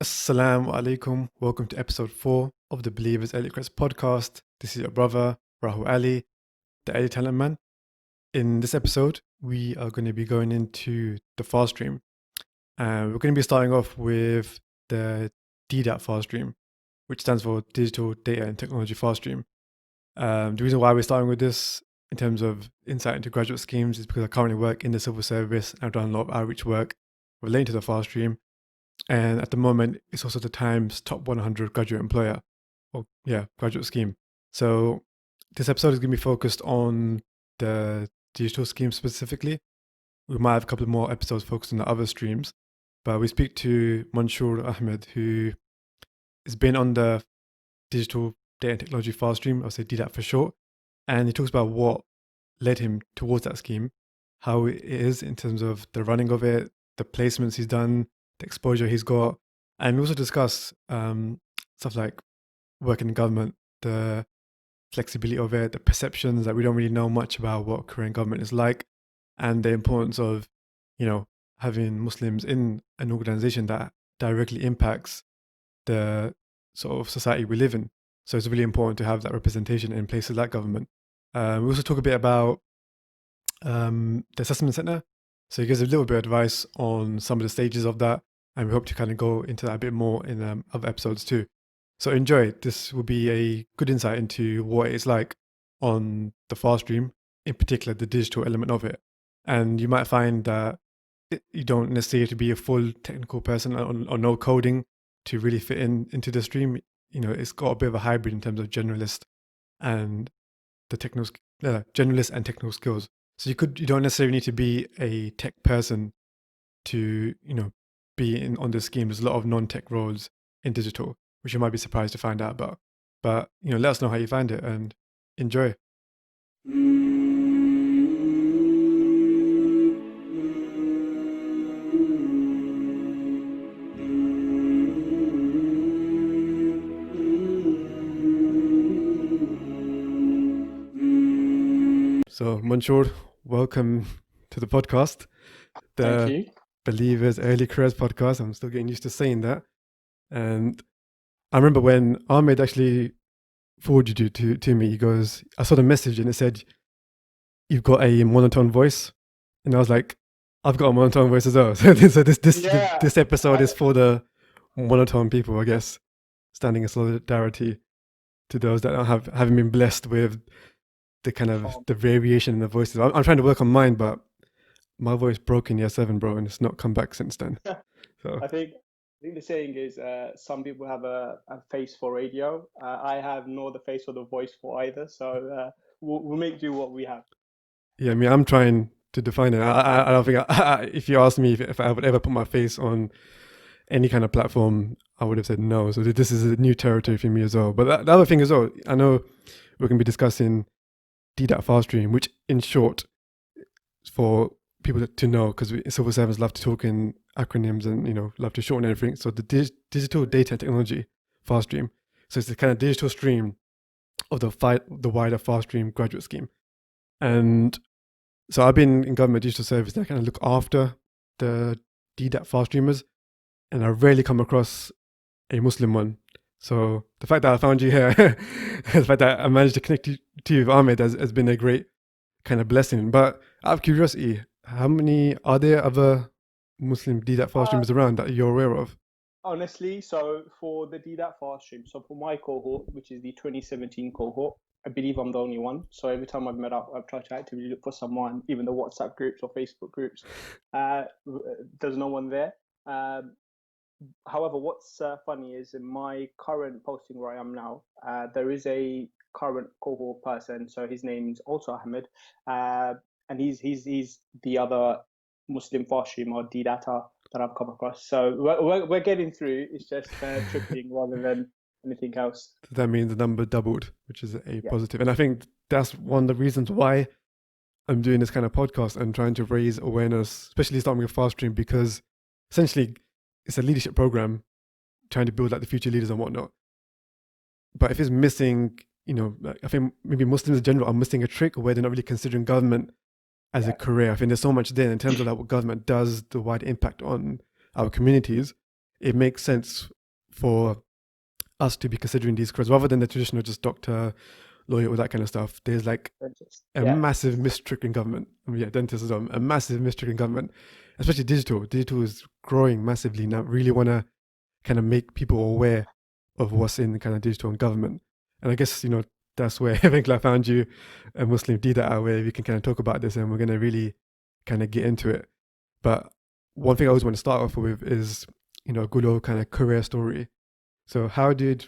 Assalamu alaikum. Welcome to episode 4 of the Believers Early Careers podcast. This is your brother, Rahul Ali, the early talent man. In this episode, we are going to be going into the fast stream. We're going to be starting off with the DDaT Fast stream, which stands for Digital Data and Technology Fast stream. The reason why we're starting with this in terms of insight into graduate schemes is because I currently work in the civil service and I've done a lot of outreach work relating to the fast stream. And at the moment, it's also the Times top 100 graduate employer, graduate scheme. So this episode is going to be focused on the digital scheme specifically. We might have a couple more episodes focused on the other streams, but we speak to Monshur Ahmed, who has been on the Digital Data and Technology Fast stream, I'll say DDaT for short, and he talks about what led him towards that scheme, how it is in terms of the running of it, the placements he's done, the exposure he's got, and we also discuss stuff like working in government, the flexibility of it, the perceptions that we don't really know much about what Korean government is like, and the importance of, having Muslims in an organization that directly impacts the sort of society we live in. So it's really important to have that representation in places like government. We also talk a bit about the assessment center. So he gives a little bit of advice on some of the stages of that, and we hope to kind of go into that a bit more in other episodes too. So enjoy. This will be a good insight into what it's like on the fast stream, in particular the digital element of it. And you might find that you don't necessarily have to be a full technical person or no coding to really fit into the stream. It's got a bit of a hybrid in terms of generalist and the generalist and technical skills. So you don't necessarily need to be a tech person to, be on this scheme. There's a lot of non-tech roles in digital, which you might be surprised to find out about. But, let us know how you find it and enjoy. So, Monshur, welcome to the podcast. Thank you. Believers Early Careers podcast. I'm still getting used to saying that. And I remember when Ahmed actually forwarded you to me, he goes, I saw the message and it said, you've got a monotone voice. And I was like, I've got a monotone voice as well. So this episode is for the monotone people, I guess, standing in solidarity to those that haven't been blessed with the kind of the variation in the voices. I'm trying to work on mine, but my voice broke in year 7, bro, and it's not come back since then. So I think the saying is some people have a face for radio. I have nor the face or the voice for either. So we'll make do what we have. Yeah, I mean, I'm trying to define it. I don't think if you asked me if I would ever put my face on any kind of platform, I would have said no. So this is a new territory for me as well. But the other thing as well, I know we're going to be discussing DDaT Fast stream, which in short, for people to know, because civil servants love to talk in acronyms and love to shorten everything. So the Digital Data and Technology Fast stream. So it's the kind of digital stream of the wider fast stream graduate scheme. And so I've been in government digital service that kind of look after the DDaT fast streamers, and I rarely come across a Muslim one. So the fact that I found you here, the fact that I managed to connect to you with Ahmed has been a great kind of blessing. But out of curiosity, are there other Muslim DDaT fast streamers around that you're aware of? Honestly, so for the DDaT Fast stream, so for my cohort, which is the 2017 cohort, I believe I'm the only one. So every time I've met up, I've tried to actively look for someone, even the WhatsApp groups or Facebook groups. There's no one there. However, what's funny is in my current posting where I am now, there is a current cohort person. So his name's also Ahmed, and he's the other Muslim fast streamer or DDaTer that I've come across. So we're getting through. It's just tripling rather than anything else. That means the number doubled, which is a positive. And I think that's one of the reasons why I'm doing this kind of podcast and trying to raise awareness, especially starting with fast stream, because essentially it's a leadership program trying to build like the future leaders and whatnot. But if it's missing, I think maybe Muslims in general are missing a trick where they're not really considering government as a career. I think there's so much there in terms of like what government does, the wide impact on our communities. It makes sense for us to be considering these careers rather than the traditional just doctor, lawyer, all that kind of stuff. There's like a Yeah. massive mistrick in government. I mean, yeah, dentists as well. A massive mistrick in government, especially digital. Digital is growing massively now. Really want to kind of make people aware of what's in kind of digital and government. And I guess, that's where I think I found you, a Muslim DDaT, where we can kind of talk about this and we're going to really kind of get into it. But one thing I always want to start off with is, a good old kind of career story. So how did,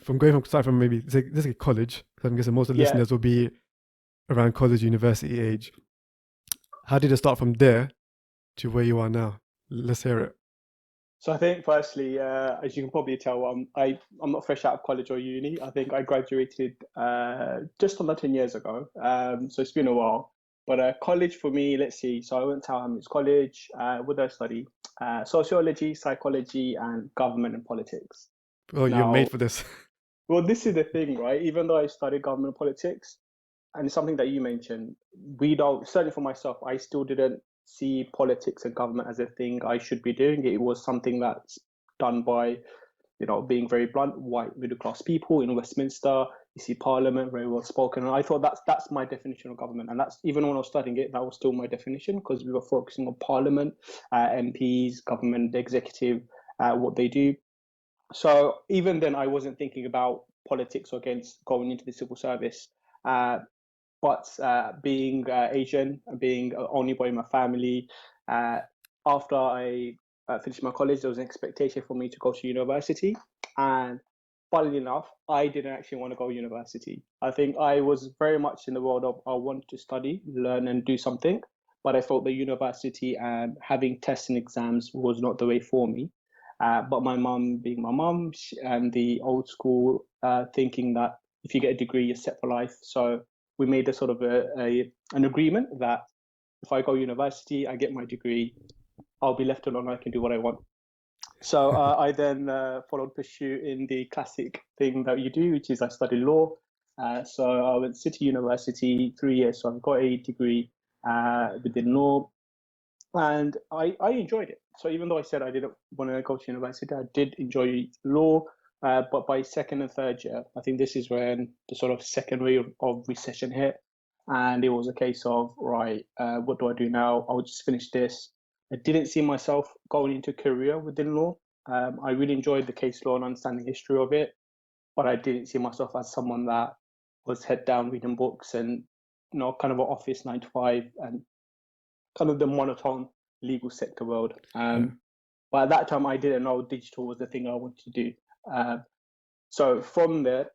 start from maybe, this is like college, so I'm guessing most of the Yeah. listeners will be around college, university age. How did it start from there to where you are now? Let's hear it. So I think firstly, as you can probably tell, I'm not fresh out of college or uni. I think I graduated just under 10 years ago. So it's been a while. But college for me, let's see. So I went to Alhamdulillah College. What did I study? Sociology, psychology, and government and politics. Oh, you're Now, made for this. well, this is the thing, right? Even though I studied government and politics, and something that you mentioned, we don't, certainly for myself, I still didn't see politics and government as a thing I should be doing. It was something that's done by, being very blunt, white middle class people in Westminster. You see Parliament, very well spoken. And I thought that's my definition of government. And that's, even when I was studying it, that was still my definition, because we were focusing on Parliament, MPs, government, the executive, what they do. So even then, I wasn't thinking about politics or against going into the civil service. But being Asian, being only boy in my family, after I finished my college, there was an expectation for me to go to university. And funnily enough, I didn't actually want to go to university. I think I was very much in the world of I wanted to study, learn, and do something. But I felt the university and having tests and exams was not the way for me. But my mum, being my mum, and the old school thinking that if you get a degree, you're set for life. So we made a sort of an agreement that if I go university, I get my degree, I'll be left alone. I can do what I want. So I then followed pursuit in the classic thing that you do, which is I studied law. So I went to City University 3 years. So I've got a degree within law, and I enjoyed it. So even though I said I didn't want to go to university, I did enjoy law. But by second and third year, I think this is when the sort of second wave of recession hit. And it was a case of, right, what do I do now? I'll just finish this. I didn't see myself going into a career within law. I really enjoyed the case law and understanding the history of it, but I didn't see myself as someone that was head down reading books and, kind of an office 9 to 5 and kind of the monotone legal sector world. But at that time, I didn't know digital was the thing I wanted to do. So from there,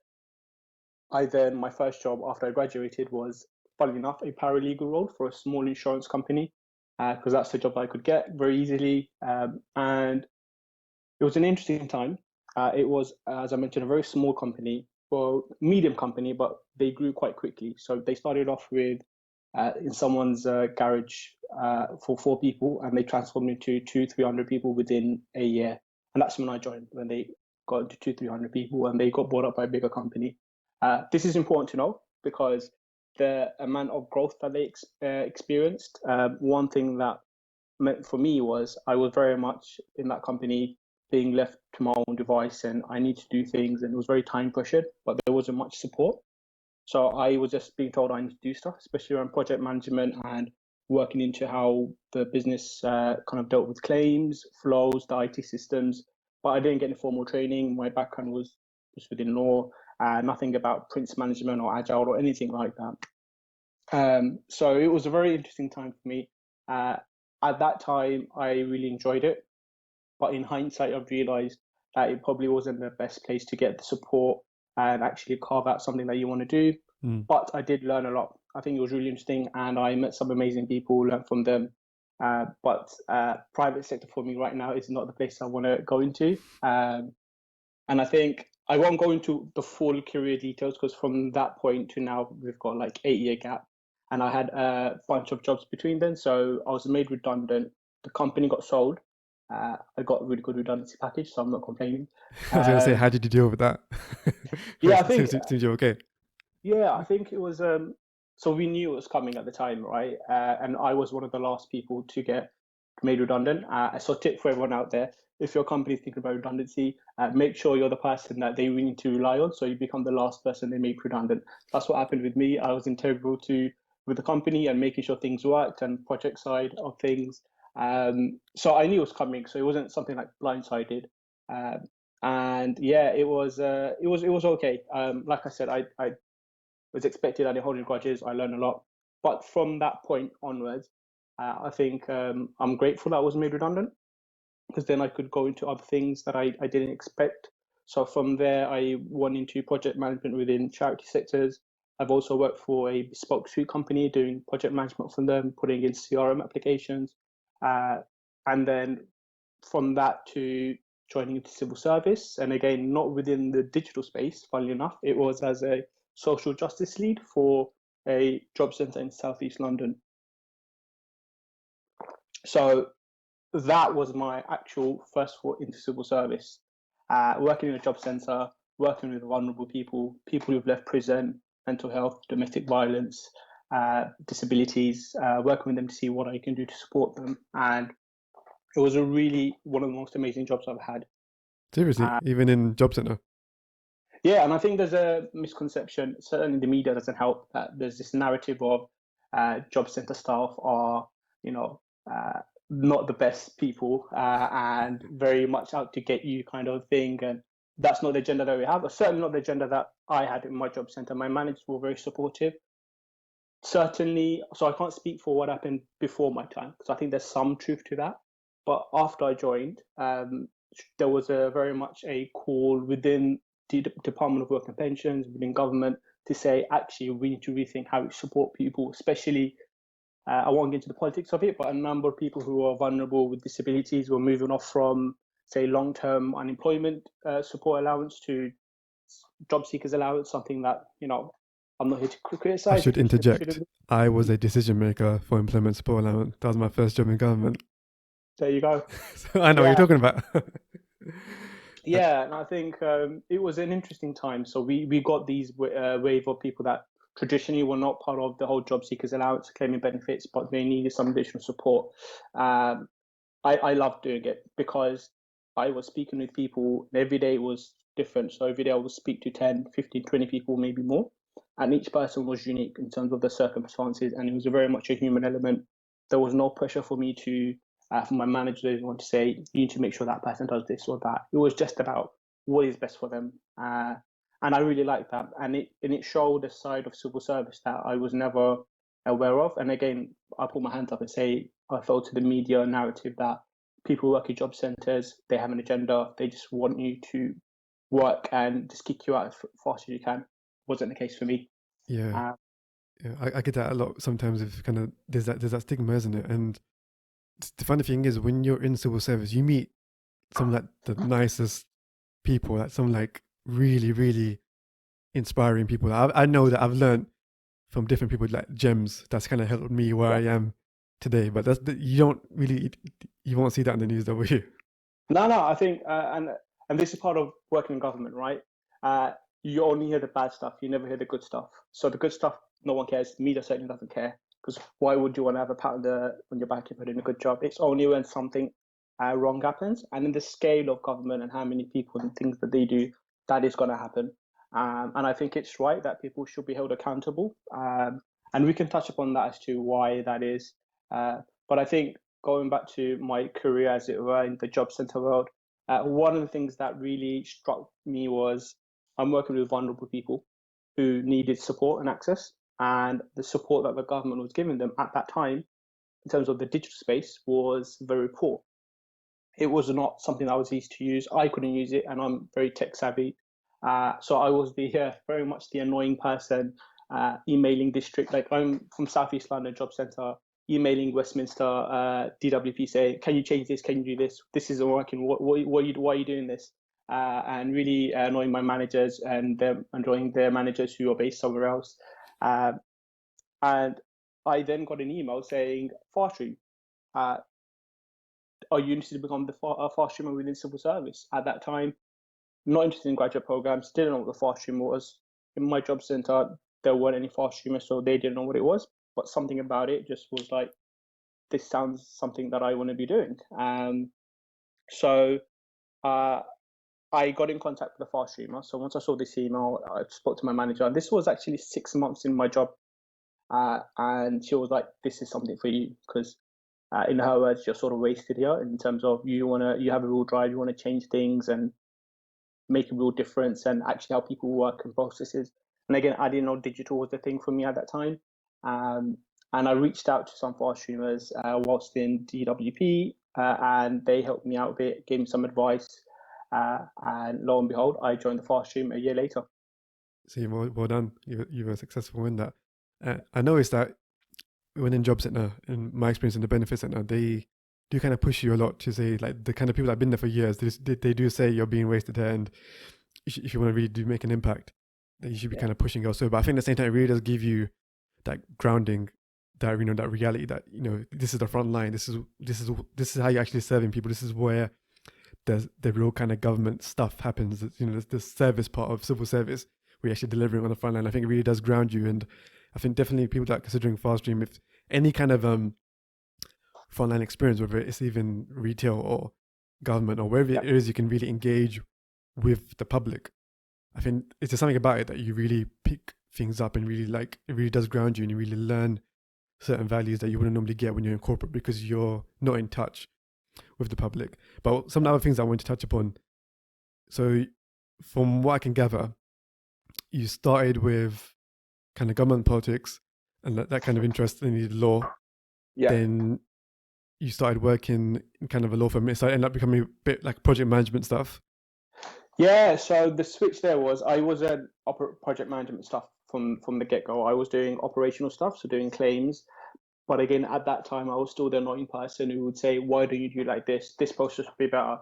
my first job after I graduated was, funnily enough, a paralegal role for a small insurance company, because that's the job I could get very easily. And it was an interesting time. It was, as I mentioned, a very small company, well, medium company, but they grew quite quickly. So they started off with in someone's garage for 4 people, and they transformed into 200-300 people within a year. And that's when I joined, when they got into 200-300 people, and they got bought up by a bigger company. This is important to know because the amount of growth that they experienced. One thing that meant for me was I was very much in that company being left to my own device, and I need to do things, and it was very time pressured, but there wasn't much support. So I was just being told I need to do stuff, especially around project management and working into how the business kind of dealt with claims, flows, the IT systems. But I didn't get any formal training. My background was just within law, nothing about Prince management or agile or anything like that. So it was a very interesting time for me. At that time, I really enjoyed it. But in hindsight, I've realized that it probably wasn't the best place to get the support and actually carve out something that you want to do. But I did learn a lot. I think it was really interesting, and I met some amazing people, learned from them. But private sector for me right now is not the place I want to go into. And I think I won't go into the full career details because from that point to now, we've got like 8-year gap. And I had a bunch of jobs between them. So I was made redundant. The company got sold. I got a really good redundancy package, so I'm not complaining. I was going to say, how did you deal with that? Yeah, I think. Seems you're okay. Yeah, I think it was. So we knew it was coming at the time, right? And I was one of the last people to get made redundant. So tip for everyone out there, if your company is thinking about redundancy, make sure you're the person that they really need to rely on, so you become the last person they make redundant. That's what happened with me. I was integral with the company and making sure things worked and project side of things. So I knew it was coming, so it wasn't something like blindsided. And yeah, it was okay. Like I said, I was expected. I didn't hold any grudges. I learned a lot. But from that point onwards, I think I'm grateful that I was made redundant, because then I could go into other things that I didn't expect. So from there, I went into project management within charity sectors. I've also worked for a bespoke suite company doing project management for them, putting in CRM applications. And then from that to joining into civil service. And again, not within the digital space, funnily enough, it was as a social justice lead for a job centre in Southeast London. So that was my actual first foot into civil service. Working in a job centre, working with vulnerable people, people who've left prison, mental health, domestic violence, disabilities, working with them to see what I can do to support them. And it was a really one of the most amazing jobs I've had. Seriously, even in job center. Yeah, and I think there's a misconception, certainly the media doesn't help, that there's this narrative of job center staff are, not the best people and very much out to get you kind of thing. And that's not the agenda that we have, or certainly not the agenda that I had in my job center. My managers were very supportive. Certainly, so I can't speak for what happened before my time, because I think there's some truth to that. But after I joined, there was very much a call within the Department of Work and Pensions, within government, to say, actually, we need to rethink how we support people, especially, I won't get into the politics of it, but a number of people who are vulnerable with disabilities were moving off from, say, long-term unemployment support allowance to job seekers allowance, something that, I'm not here to criticize. I should interject. I was a decision maker for employment support allowance. That was my first job in government. There you go. So I know what you're talking about. Yeah, and I think it was an interesting time. So we got these wave of people that traditionally were not part of the whole job seekers allowance claiming benefits, but they needed some additional support. I loved doing it because I was speaking with people, and every day was different. So every day I would speak to 10, 15, 20 people, maybe more. And each person was unique in terms of the circumstances. And it was very much a human element. There was no pressure for me for my manager to want to say, you need to make sure that person does this or that. It was just about what is best for them. And I really liked that. And it showed a side of civil service that I was never aware of. And again, I put my hands up and say, I fell to the media narrative that people work in job centres, they have an agenda, they just want you to work and just kick you out as fast as you can. Wasn't the case for me. Yeah, I get that a lot sometimes. If kind of there's that stigma, isn't it? And the funny thing is, when you're in civil service, you meet some like the nicest people, like some like really, really inspiring people. I know that I've learned from different people, like gems. That's kind of helped me where I am today. But you won't see that in the news, though, will you? No, I think, and this is part of working in government, right? You only hear the bad stuff. You never hear the good stuff. So the good stuff, no one cares. The media certainly doesn't care, because why would you want to have a pat on your back if you're doing a good job? It's only when something wrong happens, and in the scale of government and how many people and things that they do, that is going to happen. And I think it's right that people should be held accountable. And we can touch upon that as to why that is. But I think going back to my career, as it were, in the job center world, one of the things that really struck me was I'm working with vulnerable people who needed support and access, and the support that the government was giving them at that time, in terms of the digital space, was very poor. It was not something I was used to use. I couldn't use it, and I'm very tech savvy. So I was very much the annoying person, emailing district. Like, I'm from Southeast London Job Centre, emailing Westminster DWP saying, "Can you change this? Can you do this? This isn't working. Why are you doing this?" And really annoying my managers and them annoying their managers who are based somewhere else. And I then got an email saying, "Fast stream. Are you interested to become the fast streamer within civil service?" At that time, not interested in graduate programs, didn't know what the fast stream was. In my job center, there weren't any fast streamers, so they didn't know what it was. But something about it just was like, this sounds something that I want to be doing. So I got in contact with the fast streamer. So once I saw this email, I spoke to my manager. This was actually 6 months in my job, and she was like, "This is something for you," because in her words, you're sort of wasted here in terms of you have a real drive, you want to change things and make a real difference and actually help people work and processes. And again, I didn't know digital was the thing for me at that time. And I reached out to some fast streamers whilst in DWP, and they helped me out a bit, gave me some advice. And lo and behold, I joined the fast stream a year later. So well done. You were successful in that. I noticed that when in Job Center, in my experience in the Benefit Center, they do kind of push you a lot to say, like, the kind of people that have been there for years, they do say you're being wasted here, and if you want to really do make an impact, that you should be kind of pushing elsewhere. But I think at the same time, it really does give you that grounding, that that reality that this is the front line. This is how you're actually serving people. This is where the real kind of government stuff happens. The service part of civil service, where you're actually delivering on the front line. I think it really does ground you, and I think definitely people that are considering fast stream, if any kind of frontline experience, whether it's even retail or government or wherever it is, you can really engage with the public. I think it's just something about it that you really pick things up and really it really does ground you, and you really learn certain values that you wouldn't normally get when you're in corporate because you're not in touch with the public. But some other things I want to touch upon. So from what I can gather, you started with kind of government politics and that kind of interest in the law. Yeah. Then you started working in kind of a law firm. So it ended up becoming a bit like project management stuff. Yeah, so the switch there was I was a project management stuff from the get-go. I was doing operational stuff, so doing claims. But again, at that time, I was still the annoying person who would say, "Why don't you do like this? This process would be better.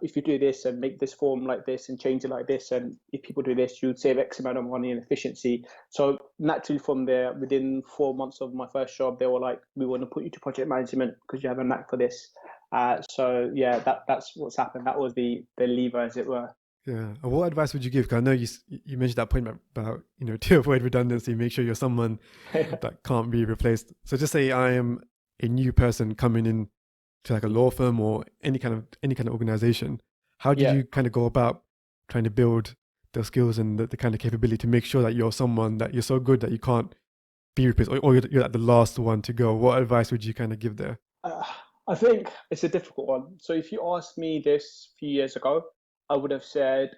If you do this and make this form like this and change it like this, and if people do this, you'd save X amount of money and efficiency." So naturally from there, within 4 months of my first job, they were like, "We want to put you to project management because you have a knack for this." So yeah, that's what's happened. That was the lever, as it were. Yeah. And what advice would you give? Because I know you mentioned that point about to avoid redundancy, make sure you're someone that can't be replaced. So just say I am a new person coming in to like a law firm or any kind of organization. How did you kind of go about trying to build those skills and the kind of capability to make sure that you're someone that you're so good that you can't be replaced, or you're like the last one to go? What advice would you kind of give there? I think it's a difficult one. So if you asked me this a few years ago, I would have said,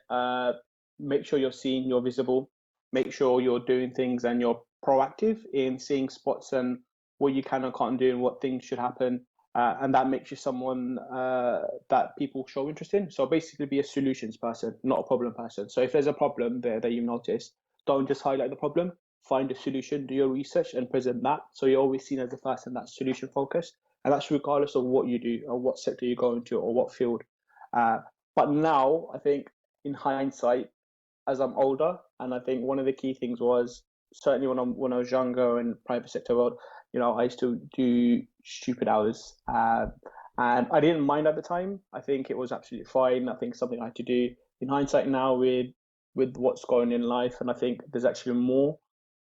make sure you're seen, you're visible, make sure you're doing things and you're proactive in seeing spots and what you can and can't do and what things should happen. And that makes you someone that people show interest in. So basically be a solutions person, not a problem person. So if there's a problem there that you've noticed, don't just highlight the problem, find a solution, do your research and present that. So you're always seen as the person that's solution focused. And that's regardless of what you do or what sector you go into or what field. But now I think in hindsight, as I'm older, and I think one of the key things was certainly when I was younger in private sector world, I used to do stupid hours, and I didn't mind at the time. I think it was absolutely fine. I think it's something I had to do. In hindsight now, with what's going in life, and I think there's actually more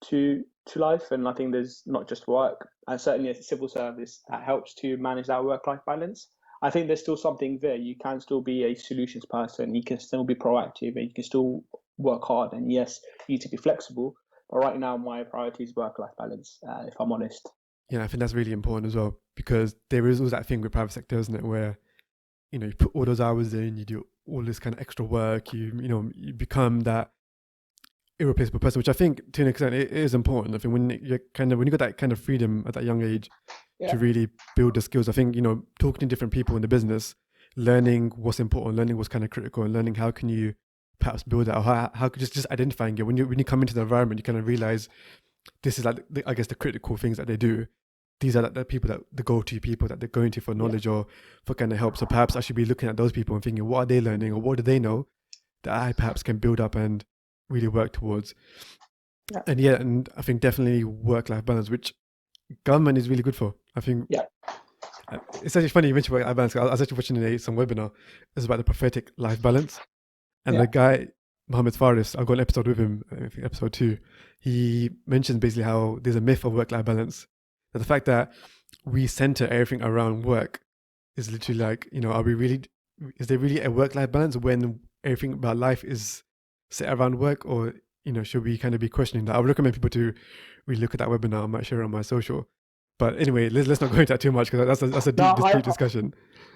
to life, and I think there's not just work, and certainly as a civil service that helps to manage that work-life balance. I think there's still something there. You can still be a solutions person. You can still be proactive, and you can still work hard. And yes, you need to be flexible. But right now, my priority is work-life balance, if I'm honest. Yeah, I think that's really important as well, because there is always that thing with private sector, isn't it, where you put all those hours in, you do all this kind of extra work, you become that irreplaceable person, which I think to an extent it is important. I think when you got that kind of freedom at that young age to really build the skills, I think talking to different people in the business, learning what's important, learning what's kind of critical, and learning how can you perhaps build that, or how just identifying it when you come into the environment, you kind of realize this is like I guess the critical things that they do. These are the people the go-to people that they're going to for knowledge or for kind of help. So perhaps I should be looking at those people and thinking, what are they learning or what do they know that I perhaps can build up and really work towards. And I think definitely work-life balance, which government is really good for. I think it's actually funny you mentioned work-life balance. I was actually watching some webinar. It's about the prophetic life balance, and the guy Mohammed Faris, I've got an episode with him, I think episode 2. He mentions basically how there's a myth of work-life balance, that the fact that we center everything around work is literally like, is there really a work-life balance when everything about life is set around work? Or, should we kind of be questioning that? I would recommend people to really look at that webinar. I might share it on my social. But anyway, let's not go into that too much, because that's a No, deep discussion.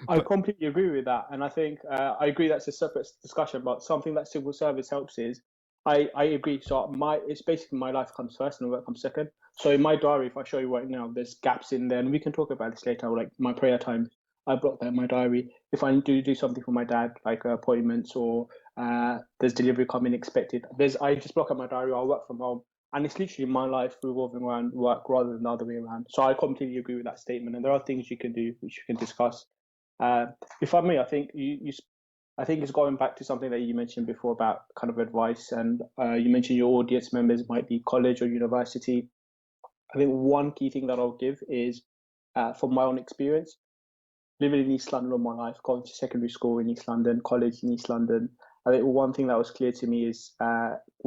I But completely agree with that, and I think I agree that's a separate discussion. But something that civil service helps is I agree. So it's basically my life comes first and work comes second. So in my diary, if I show you right now, there's gaps in there, and we can talk about this later. Like my prayer time, I block that in my diary. If I do something for my dad, like appointments or there's delivery coming expected, I just block out my diary. I'll work from home, and it's literally my life revolving around work rather than the other way around. So I completely agree with that statement. And there are things you can do which you can discuss. Uh, if I may, I think I think it's going back to something that you mentioned before about kind of advice, and you mentioned your audience members might be college or university. I think one key thing that I'll give is, from my own experience, living in East London all my life, going to secondary school in East London, college in East London. I think one thing that was clear to me is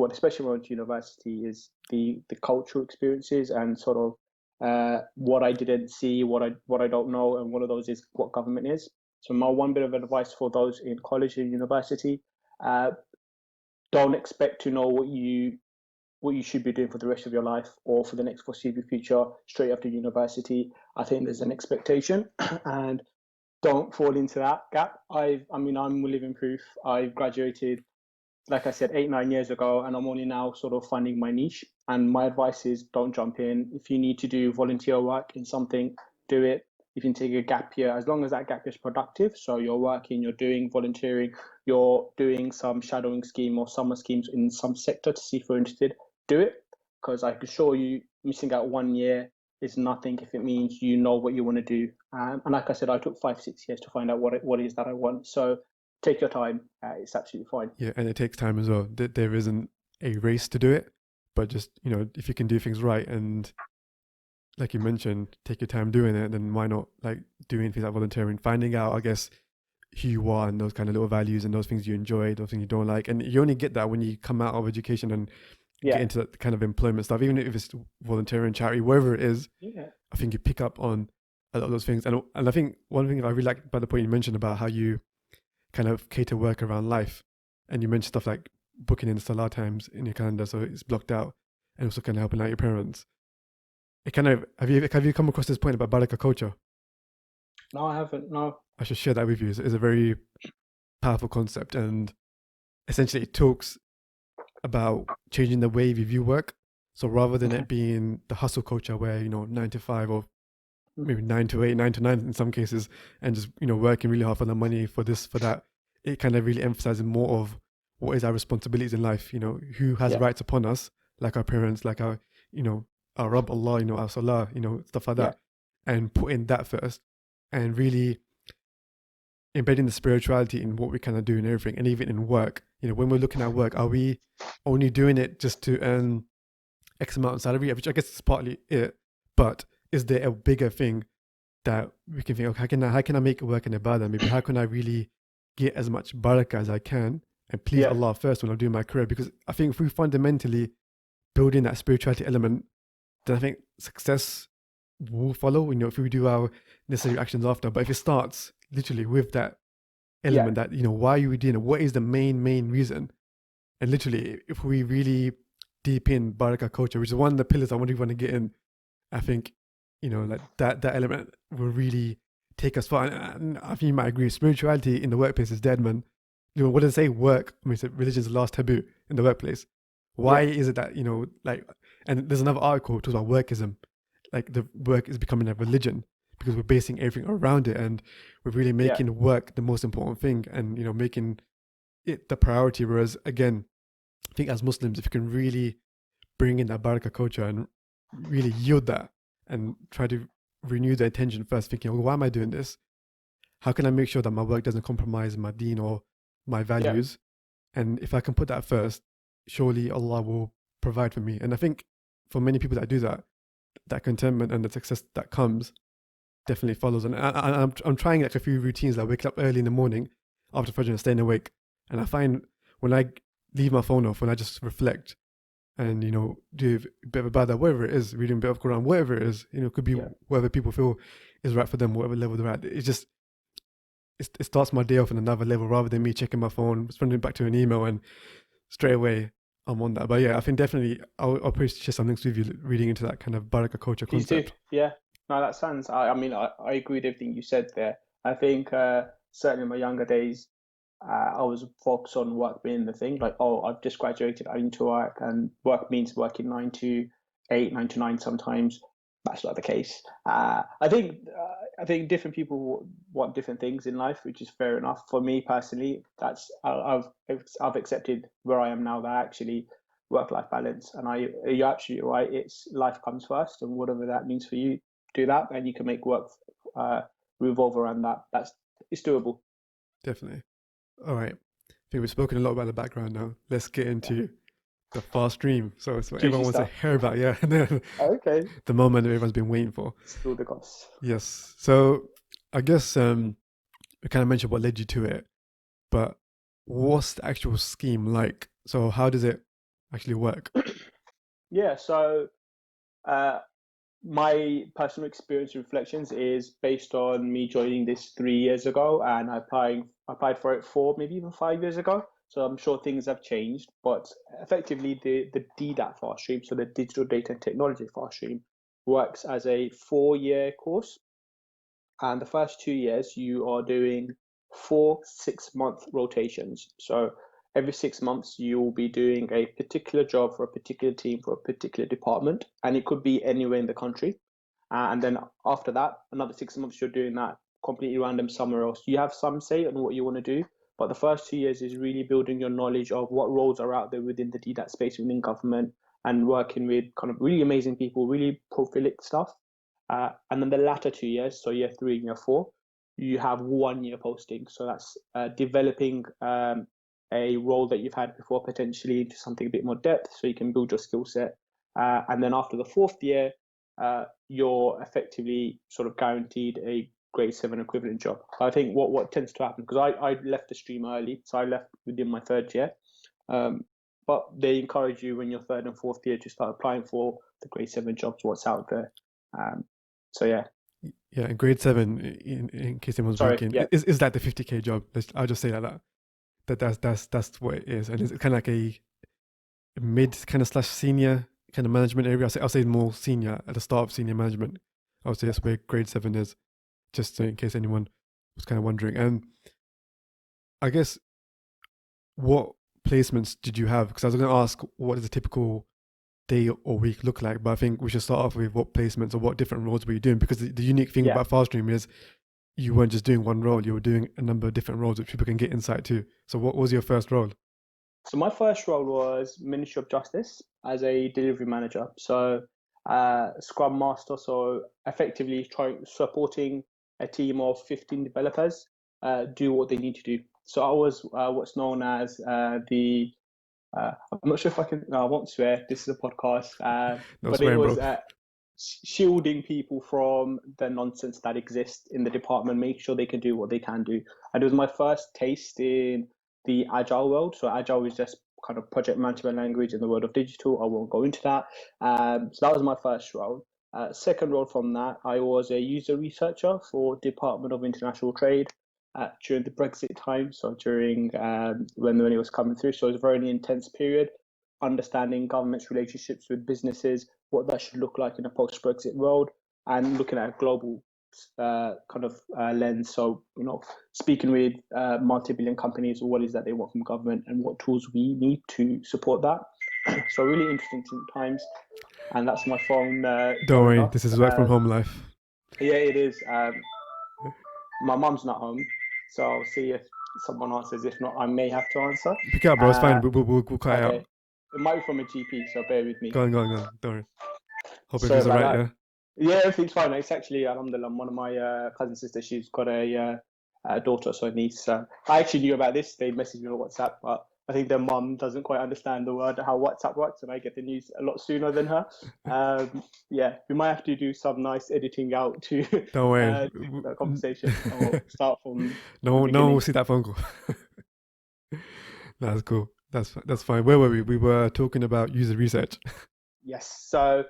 especially when I went to university, is the cultural experiences and sort of what I didn't see, what I don't know, and one of those is what government is. So my one bit of advice for those in college and university: uh, don't expect to know what you should be doing for the rest of your life or for the next foreseeable future straight after university. I think there's an expectation, and don't fall into that gap. I'm living proof. I've graduated, like I said, 8-9 years ago, and I'm only now sort of finding my niche. And my advice is don't jump in. If you need to do volunteer work in something, do it. You can take a gap year, as long as that gap is productive. So you're working, you're doing volunteering, you're doing some shadowing scheme or summer schemes in some sector to see if you're interested, do it. Because I can assure you, missing out 1 year is nothing if it means you know what you want to do. And like I said, I took 5-6 years to find out what it is that I want. So take your time. It's absolutely fine. yeah, and it takes time as well. There isn't a race to do it, but just, if you can do things right, and like you mentioned, take your time doing it, then why not like doing things like volunteering, finding out, I guess, who you are and those kind of little values and those things you enjoy, those things you don't like. And you only get that when you come out of education and get into that kind of employment stuff, even if it's volunteering, charity, wherever it is. Yeah. I think you pick up on a lot of those things. And I think one thing I really like about the point you mentioned about how you kind of cater work around life. And you mentioned stuff like booking in Salah times in your calendar so it's blocked out, and also kind of helping out your parents. It kind of, have you come across this point about Baraka culture? No, I haven't. No. I should share that with you. It's a very powerful concept, and essentially it talks about changing the way we view work. So rather than it being the hustle culture where, 9 to 5 or maybe 9 to 8, 9 to 9 in some cases, and just, working really hard for the money, for this, for that, it kind of really emphasizes more of what is our responsibilities in life, who has rights upon us, like our parents, like our, our Rabb Allah, our Salah, stuff like that. And putting that first and really embedding the spirituality in what we kind of do and everything. And even in work, when we're looking at work, are we only doing it just to earn X amount of salary, which I guess is partly it, but is there a bigger thing that we can think, okay, how can I make it work in ibadah? Maybe how can I really get as much barakah as I can and please Allah first when I'm doing my career? Because I think if we fundamentally build in that spirituality element, then I think success will follow, if we do our necessary actions after. But if it starts literally with that element that, why are you doing it? What is the main reason? And literally, if we really deep in barakah culture, which is one of the pillars I want to get in, I think, like that element will really take us far. And I think you might agree, spirituality in the workplace is dead, man. What does it say? Work. I mean, religion is the last taboo in the workplace. Why is it that, and there's another article talks about workism, like the work is becoming a religion because we're basing everything around it, and we're really making work the most important thing, and, making it the priority. Whereas again, I think as Muslims, if you can really bring in that barakah culture and really yield that and try to renew the intention first, thinking, well, why am I doing this? How can I make sure that my work doesn't compromise my deen or my values? And if I can put that first, surely Allah will provide for me. And I think for many people that do that, that contentment and the success that comes definitely follows. And I'm trying like a few routines, like waking up early in the morning after Fajr and staying awake. And I find when I leave my phone off, when I just reflect and do a bit of ibadah, whatever it is, reading a bit of Quran, whatever it is, it could be whatever people feel is right for them, whatever level they're at. It starts my day off on another level rather than me checking my phone, responding back to an email, and straight away I'm on that. But yeah, I think definitely I'll probably share some links with you reading into that kind of barakah culture Please do. concept. Yeah. No, that sounds. I mean, I agree with everything you said there. I think certainly in my younger days, I was focused on work being the thing. Like, oh, I've just graduated, I need to work, and work means working 9 to 8, 9 to 9 sometimes. That's not the case. I think different people want different things in life, which is fair enough. For me personally, I've accepted where I am now that I actually work-life balance, and you're absolutely right. It's life comes first, and whatever that means for you, do that, and you can make work revolve around that. It's doable. Definitely. All right. I think we've spoken a lot about the background now. Let's get into the fast stream. So it's what Juicy everyone wants to stuff. hear about. Yeah. Okay. The moment that everyone's been waiting for. Still the goss. Yes. So I guess we kind of mentioned what led you to it, but what's the actual scheme like? So how does it actually work? Yeah. So my personal experience and reflections is based on me joining this 3 years ago, and I applied for it 4, maybe even 5 years ago. So I'm sure things have changed, but effectively the DDaT Fast Stream, so the Digital Data and Technology Fast Stream, works as a 4-year course. And the first 2 years, you are doing 4 6-month rotations. So every 6 months, you will be doing a particular job for a particular team, for a particular department, and it could be anywhere in the country. And then after that, another 6 months, you're doing that completely random somewhere else. You have some say on what you want to do, but the first 2 years is really building your knowledge of what roles are out there within the DDaT space within government, and working with kind of really amazing people, really prolific stuff. And then the latter 2 years, so year 3 and year 4, you have 1 year posting. So that's developing a role that you've had before, potentially into something a bit more depth, so you can build your skill set. And then after the 4th year, you're effectively sort of guaranteed a grade 7 equivalent job. I think what tends to happen, because I left the stream early, so I left within my 3rd year. But they encourage you when you're 3rd and 4th year to start applying for the grade 7 jobs, what's out there. So yeah. Yeah, in grade 7, in case anyone's wondering, is that the 50K job? I'll just say that. That's what it is, and it's kind of like a mid kind of / senior kind of management area. I'll say more senior at the start of senior management. I would say that's where grade 7 is, just so in case anyone was kind of wondering. And I guess, what placements did you have? Because I was going to ask, what does a typical day or week look like? But I think we should start off with what placements or what different roles were you doing? Because the unique thing about FastStream is you weren't just doing one role, you were doing a number of different roles which people can get insight to. So what was your first role? So my first role was Ministry of Justice as a delivery manager. So Scrum Master, so effectively supporting a team of 15 developers do what they need to do. So I was what's known as the I'm not sure if I can. No, I won't swear. This is a podcast. No but swearing, it was bro. Shielding people from the nonsense that exists in the department, make sure they can do what they can do. And it was my first taste in the agile world. So agile is just kind of project management language in the world of digital. I won't go into that. So that was my first role. Second role from that, I was a user researcher for Department of International Trade during the Brexit time. So during when it was coming through. So it was a very intense period, understanding government's relationships with businesses, what that should look like in a post-Brexit world, and looking at a global kind of lens. So, speaking with multi-billion companies, what is that they want from government and what tools we need to support that. So really interesting times. And that's my phone Don't going worry, off. this is work from home life. Yeah, it is. My mum's not home, so I'll see if someone answers. If not, I may have to answer. Pick it up, bro. It's fine. We'll cut it Okay. out. It might be from a GP, so bear with me. Go on. Don't worry. Hope Sorry everything's about alright, that. yeah? Yeah, everything's fine. It's actually, alhamdulillah, one of my cousin sisters, she's got a daughter, so a niece. I actually knew about this. They messaged me on WhatsApp, but I think their mum doesn't quite understand the word, how WhatsApp works, and I get the news a lot sooner than her. Yeah, we might have to do some nice editing out to Don't worry. that conversation, or start from No the one beginning. will see that phone call. That's cool. That's fine. Where were we? We were talking about user research. Yes. So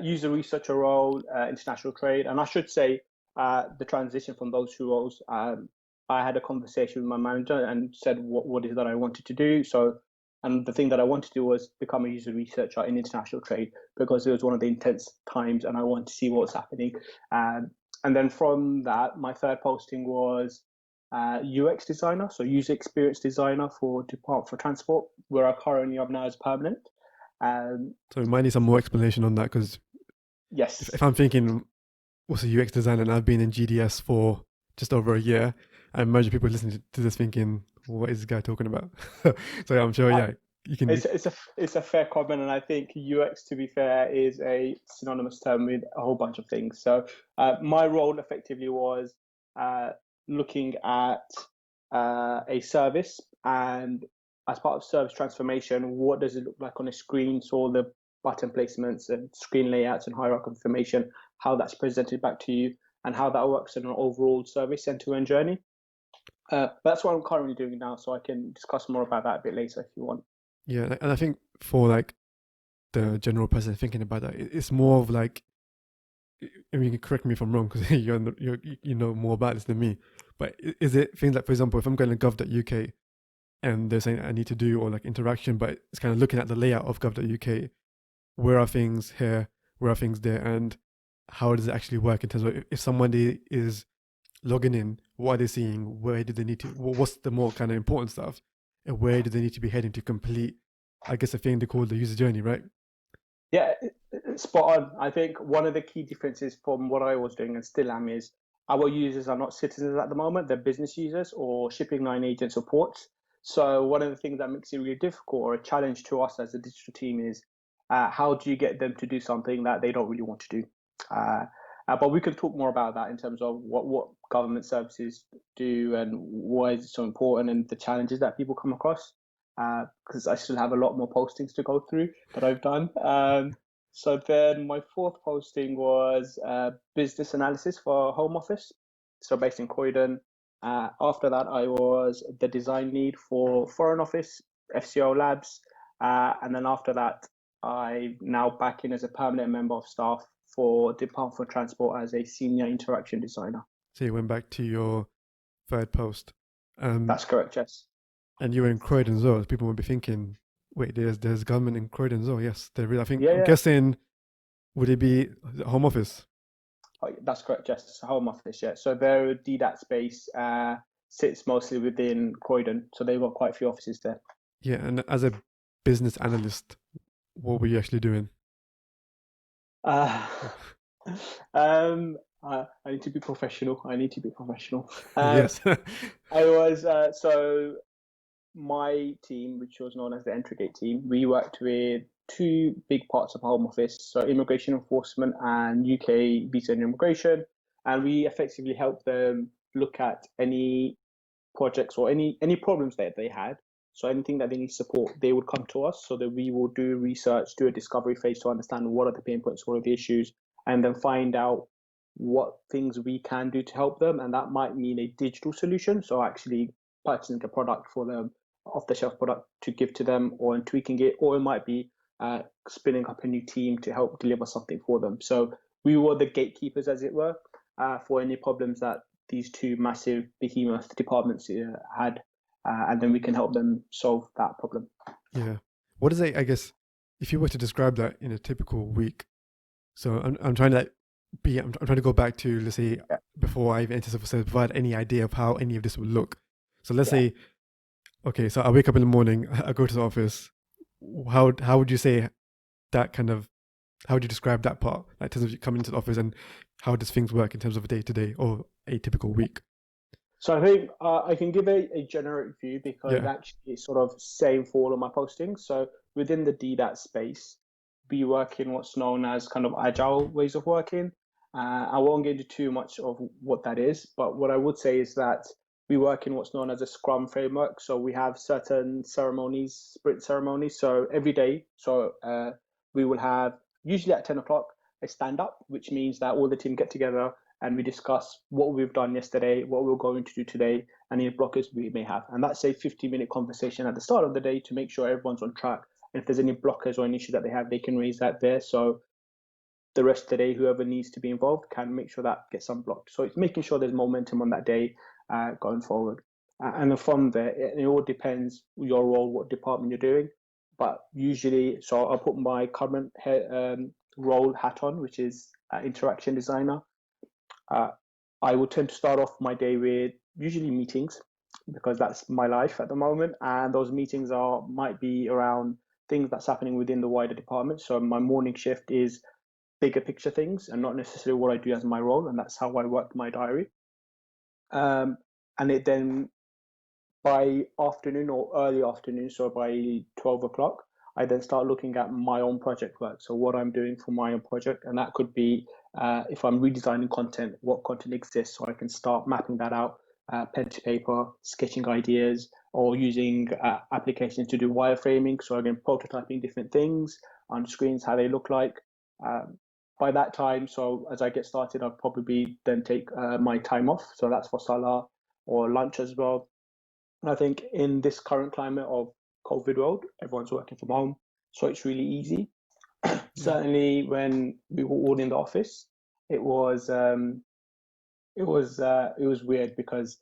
user researcher role, international trade, and I should say the transition from those two roles. I had a conversation with my manager and said what is that I wanted to do. So, and the thing that I wanted to do was become a user researcher in international trade because it was one of the intense times, and I wanted to see what's happening. And then from that, my third posting was UX designer, so user experience designer for Department for Transport, where I currently am now as permanent. Um, So we might need some more explanation on that because yes, if I'm thinking what's a UX designer and I've been in GDS for just over a year, I imagine people listening to this thinking, what is this guy talking about? So yeah, I'm sure, I, yeah, you can. it's a fair comment, and I think UX, to be fair, is a synonymous term with a whole bunch of things. So my role effectively was uh, looking at a service, and as part of service transformation, what does it look like on a screen? So all the button placements and screen layouts and hierarchy information, how that's presented back to you, and how that works in an overall service end-to-end journey. That's what I'm currently doing now, so I can discuss more about that a bit later if you want. Yeah, and I think for like the general person thinking about that, it's more of like, I mean, you can correct me if I'm wrong because you know more about this than me. But is it things like, for example, if I'm going to gov.uk and there's something I need to do or like interaction, but it's kind of looking at the layout of gov.uk, where are things here, where are things there, and how does it actually work in terms of if somebody is logging in, what are they seeing, where do they need to, what's the more kind of important stuff, and where do they need to be heading to complete, I guess, a thing they call the user journey, right? Yeah, spot on. I think one of the key differences from what I was doing and still am is our users are not citizens at the moment, they're business users or shipping line agent supports. So one of the things that makes it really difficult or a challenge to us as a digital team is how do you get them to do something that they don't really want to do? Uh, but we can talk more about that in terms of what government services do and why is it so important and the challenges that people come across. Because I still have a lot more postings to go through that I've done. So then my fourth posting was business analysis for Home Office, so based in Croydon. After that, I was the design lead for Foreign Office, FCO Labs. And then after that, I'm now back in as a permanent member of staff for Department for Transport as a senior interaction designer. So you went back to your third post, um, That's correct, Jess. and you were in Croydon as well. People would be thinking, wait, there's government in Croydon as well. Yes, there really. I think Yeah, I'm yeah. guessing would it be the Home Office? Oh, that's correct, Jess. Home Office, yeah. So their DDaT space sits mostly within Croydon, so they've got quite a few offices there. Yeah, and as a business analyst, what were you actually doing? Uh, I need to be professional. I need to be professional. Yes. I was so my team, which was known as the Entregate team, we worked with two big parts of Home Office, so immigration enforcement and UK visa and immigration, and we effectively helped them look at any projects or any problems that they had. So anything that they need support, they would come to us so that we will do research, do a discovery phase to understand what are the pain points, what are the issues, and then find out what things we can do to help them. And that might mean a digital solution. So actually purchasing a product for them, off the shelf product to give to them or tweaking it, or it might be spinning up a new team to help deliver something for them. So we were the gatekeepers, as it were, for any problems that these two massive behemoth departments had, and then we can help them solve that problem. Yeah. What is it? I guess if you were to describe that in a typical week, so I'm trying to like I'm trying to go back to, let's say, Yeah, before I even enter civil service, provide any idea of how any of this would look. So let's yeah. say, okay, so I wake up in the morning, I go to the office. How would you say that kind of, how would you describe that part, like in terms of you coming into the office and how does things work in terms of a day to day or a typical week? So I think I can give a generic view because Yeah. actually it's sort of same for all of my postings. So within the DDaT space, we work in what's known as kind of agile ways of working. I won't get into too much of what that is, but what I would say is that we work in what's known as a Scrum Framework. So we have certain ceremonies, sprint ceremonies. So every day, we will have usually at 10 o'clock a stand up, which means that all the team get together and we discuss what we've done yesterday, what we're going to do today, and any blockers we may have. And that's a 50-minute conversation at the start of the day to make sure everyone's on track. And if there's any blockers or any issue that they have, they can raise that there. So the rest of the day, whoever needs to be involved can make sure that gets unblocked. So it's making sure there's momentum on that day going forward. And then from there, it all depends your role, what department you're doing. But usually, so I'll put my current role hat on, which is interaction designer. I will tend to start off my day with usually meetings because that's my life at the moment. And those meetings might be around things that's happening within the wider department. So my morning shift is bigger picture things and not necessarily what I do as my role. And that's how I work my diary. And it then by afternoon or early afternoon, so by 12 o'clock, I then start looking at my own project work. So what I'm doing for my own project, and that could be if I'm redesigning content, what content exists, so I can start mapping that out, pen to paper, sketching ideas, or using applications to do wireframing. So again, prototyping different things on screens, how they look like. By that time, so as I get started, I'll probably then take my time off. So that's for Salah or lunch as well. And I think in this current climate of COVID world, everyone's working from home, so it's really easy. Certainly, when we were all in the office, it was weird because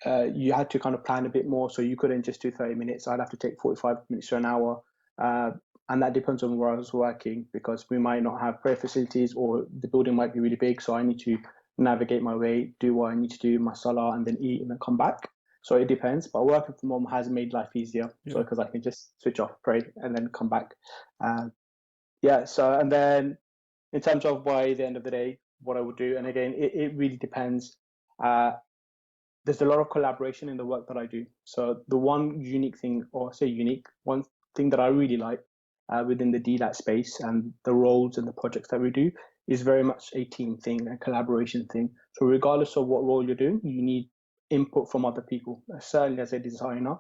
you had to kind of plan a bit more, so you couldn't just do 30 minutes. I'd have to take 45 minutes to an hour, and that depends on where I was working because we might not have prayer facilities or the building might be really big, so I need to navigate my way, do what I need to do, my salah, and then eat and then come back. So it depends, but working from home has made life easier. So because I can just switch off, pray, and then come back. So and then in terms of by the end of the day, what I would do, and again, it really depends. There's a lot of collaboration in the work that I do. So the one unique thing, or say unique, one thing that I really like within the DDaT space and the roles and the projects that we do is very much a team thing, a collaboration thing. So regardless of what role you're doing, you need input from other people. Certainly as a designer,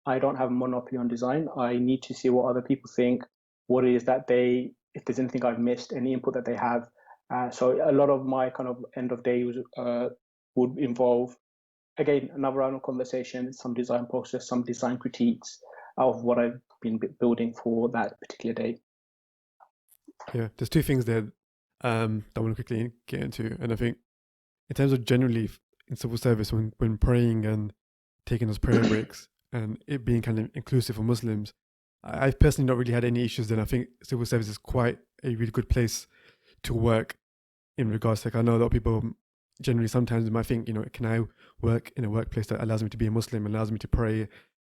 I don't have a monopoly on design. I need to see what other people think, what it is that if there's anything I've missed, any input that they have. So a lot of my kind of end of day would involve, again, another round of conversation, some design process, some design critiques of what I've been building for that particular day. Yeah, there's two things there that I want to quickly get into. And I think in terms of generally in civil service, when praying and taking those prayer breaks and it being kind of inclusive for Muslims, I've personally not really had any issues. Then I think civil service is quite a really good place to work in regards to, like, I know a lot of people generally sometimes might think, can I work in a workplace that allows me to be a Muslim, allows me to pray,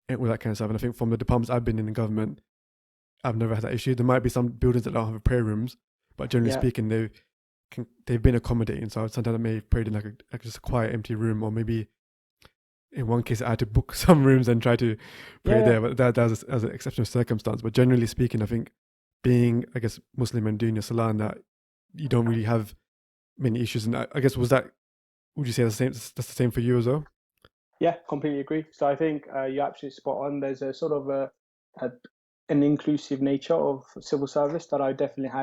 and all that kind of stuff. And I think from the departments I've been in the government, I've never had that issue. There might be some buildings that don't have prayer rooms, but generally speaking, they've been accommodating. So sometimes I may have prayed in like just a quiet, empty room, or maybe in one case I had to book some rooms and try to pray there. But that was as an exceptional circumstance. But generally speaking, I think being, I guess, Muslim and doing your salah and that, you don't really have many issues. And I guess would you say that's the same for you as well? Yeah, completely agree. So I think you're absolutely spot on. There's a sort of an inclusive nature of civil service that I definitely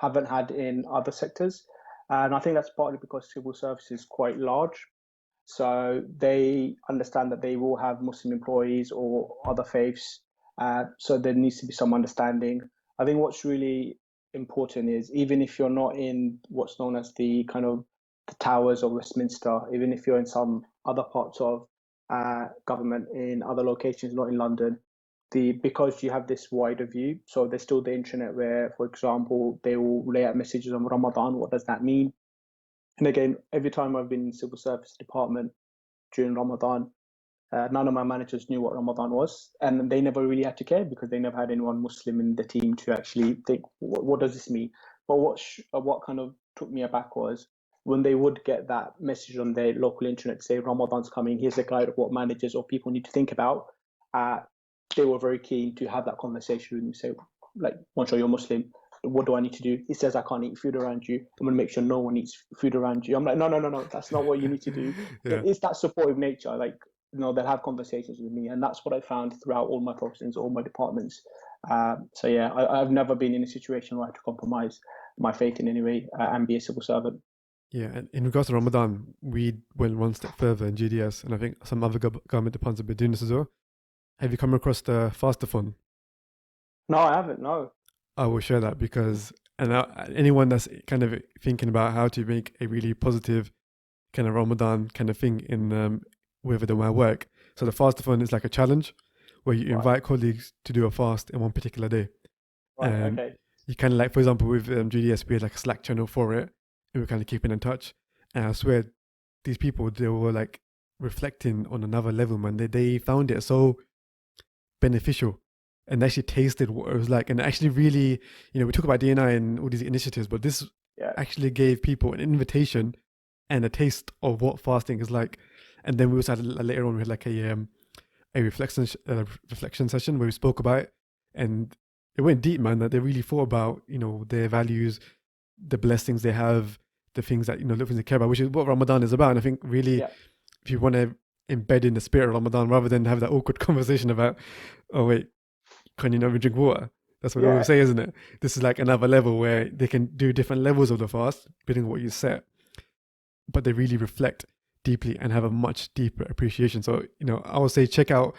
haven't had in other sectors. And I think that's partly because civil service is quite large. So they understand that they will have Muslim employees or other faiths. So there needs to be some understanding. I think what's really important is even if you're not in what's known as the kind of the towers of Westminster, even if you're in some other parts of government in other locations, not in London, because you have this wider view. So there's still the internet where, for example, they will lay out messages on Ramadan. What does that mean? And again, every time I've been in civil service department during Ramadan, none of my managers knew what Ramadan was, and they never really had to care because they never had anyone Muslim in the team to actually think, what does this mean? But what kind of took me aback was when they would get that message on their local internet, say Ramadan's coming, here's a guide of what managers or people need to think about. They were very keen to have that conversation with me. Say, like, Monshur, you're Muslim. What do I need to do? He says I can't eat food around you. I'm gonna make sure no one eats food around you. I'm like, no, that's not what you need to do. It's that supportive nature. Like, they'll have conversations with me, and that's what I found throughout all my postings, all my departments. I've never been in a situation where I had to compromise my faith in any way and be a civil servant. Yeah, and in regards to Ramadan, we went one step further in GDS, and I think some other government departments have been doing this as well. Have you come across the Fastathon? No, I haven't. No. I will share that because, and anyone that's kind of thinking about how to make a really positive kind of Ramadan kind of thing in whether they want to work. So the Fastathon is like a challenge where you Right. invite colleagues to do a fast in one particular day. Right. And Okay. you kind of like, for example, with GDS, we had like a Slack channel for it, and we're kind of keeping in touch. And I swear, these people, they were like reflecting on another level, man. They found it so beneficial and actually tasted what it was like. And actually, really, we talk about DNI and all these initiatives, but this Yeah. actually gave people an invitation and a taste of what fasting is like. And then we also had later on, we had like a reflection session where we spoke about it, and it went deep, man. That they really thought about their values, the blessings they have, the things that the things they care about, which is what Ramadan is about. And I think really, Yeah. if you want to embed in the spirit of Ramadan rather than have that awkward conversation about, oh wait, can you not even drink water? That's what they Yeah. always say, isn't it? This is like another level where they can do different levels of the fast, depending on what you set, but they really reflect deeply and have a much deeper appreciation. So, I would say check out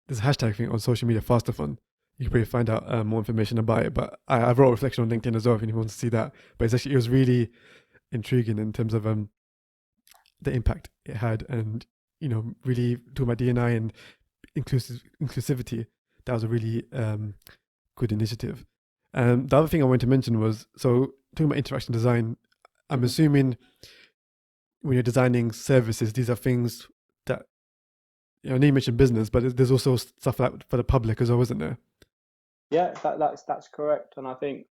this hashtag thing on social media, Fastathon. You can probably find out more information about it. But I wrote a reflection on LinkedIn as well if anyone wants to see that. But it was really intriguing in terms of the impact it had, and really talking about DNI and inclusivity. That was a really good initiative. The other thing I wanted to mention was, so talking about interaction design, I'm Mhm. assuming when you're designing services, these are things that, I know you mentioned business, but there's also stuff like for the public as well, isn't there? Yeah. That's correct. And I think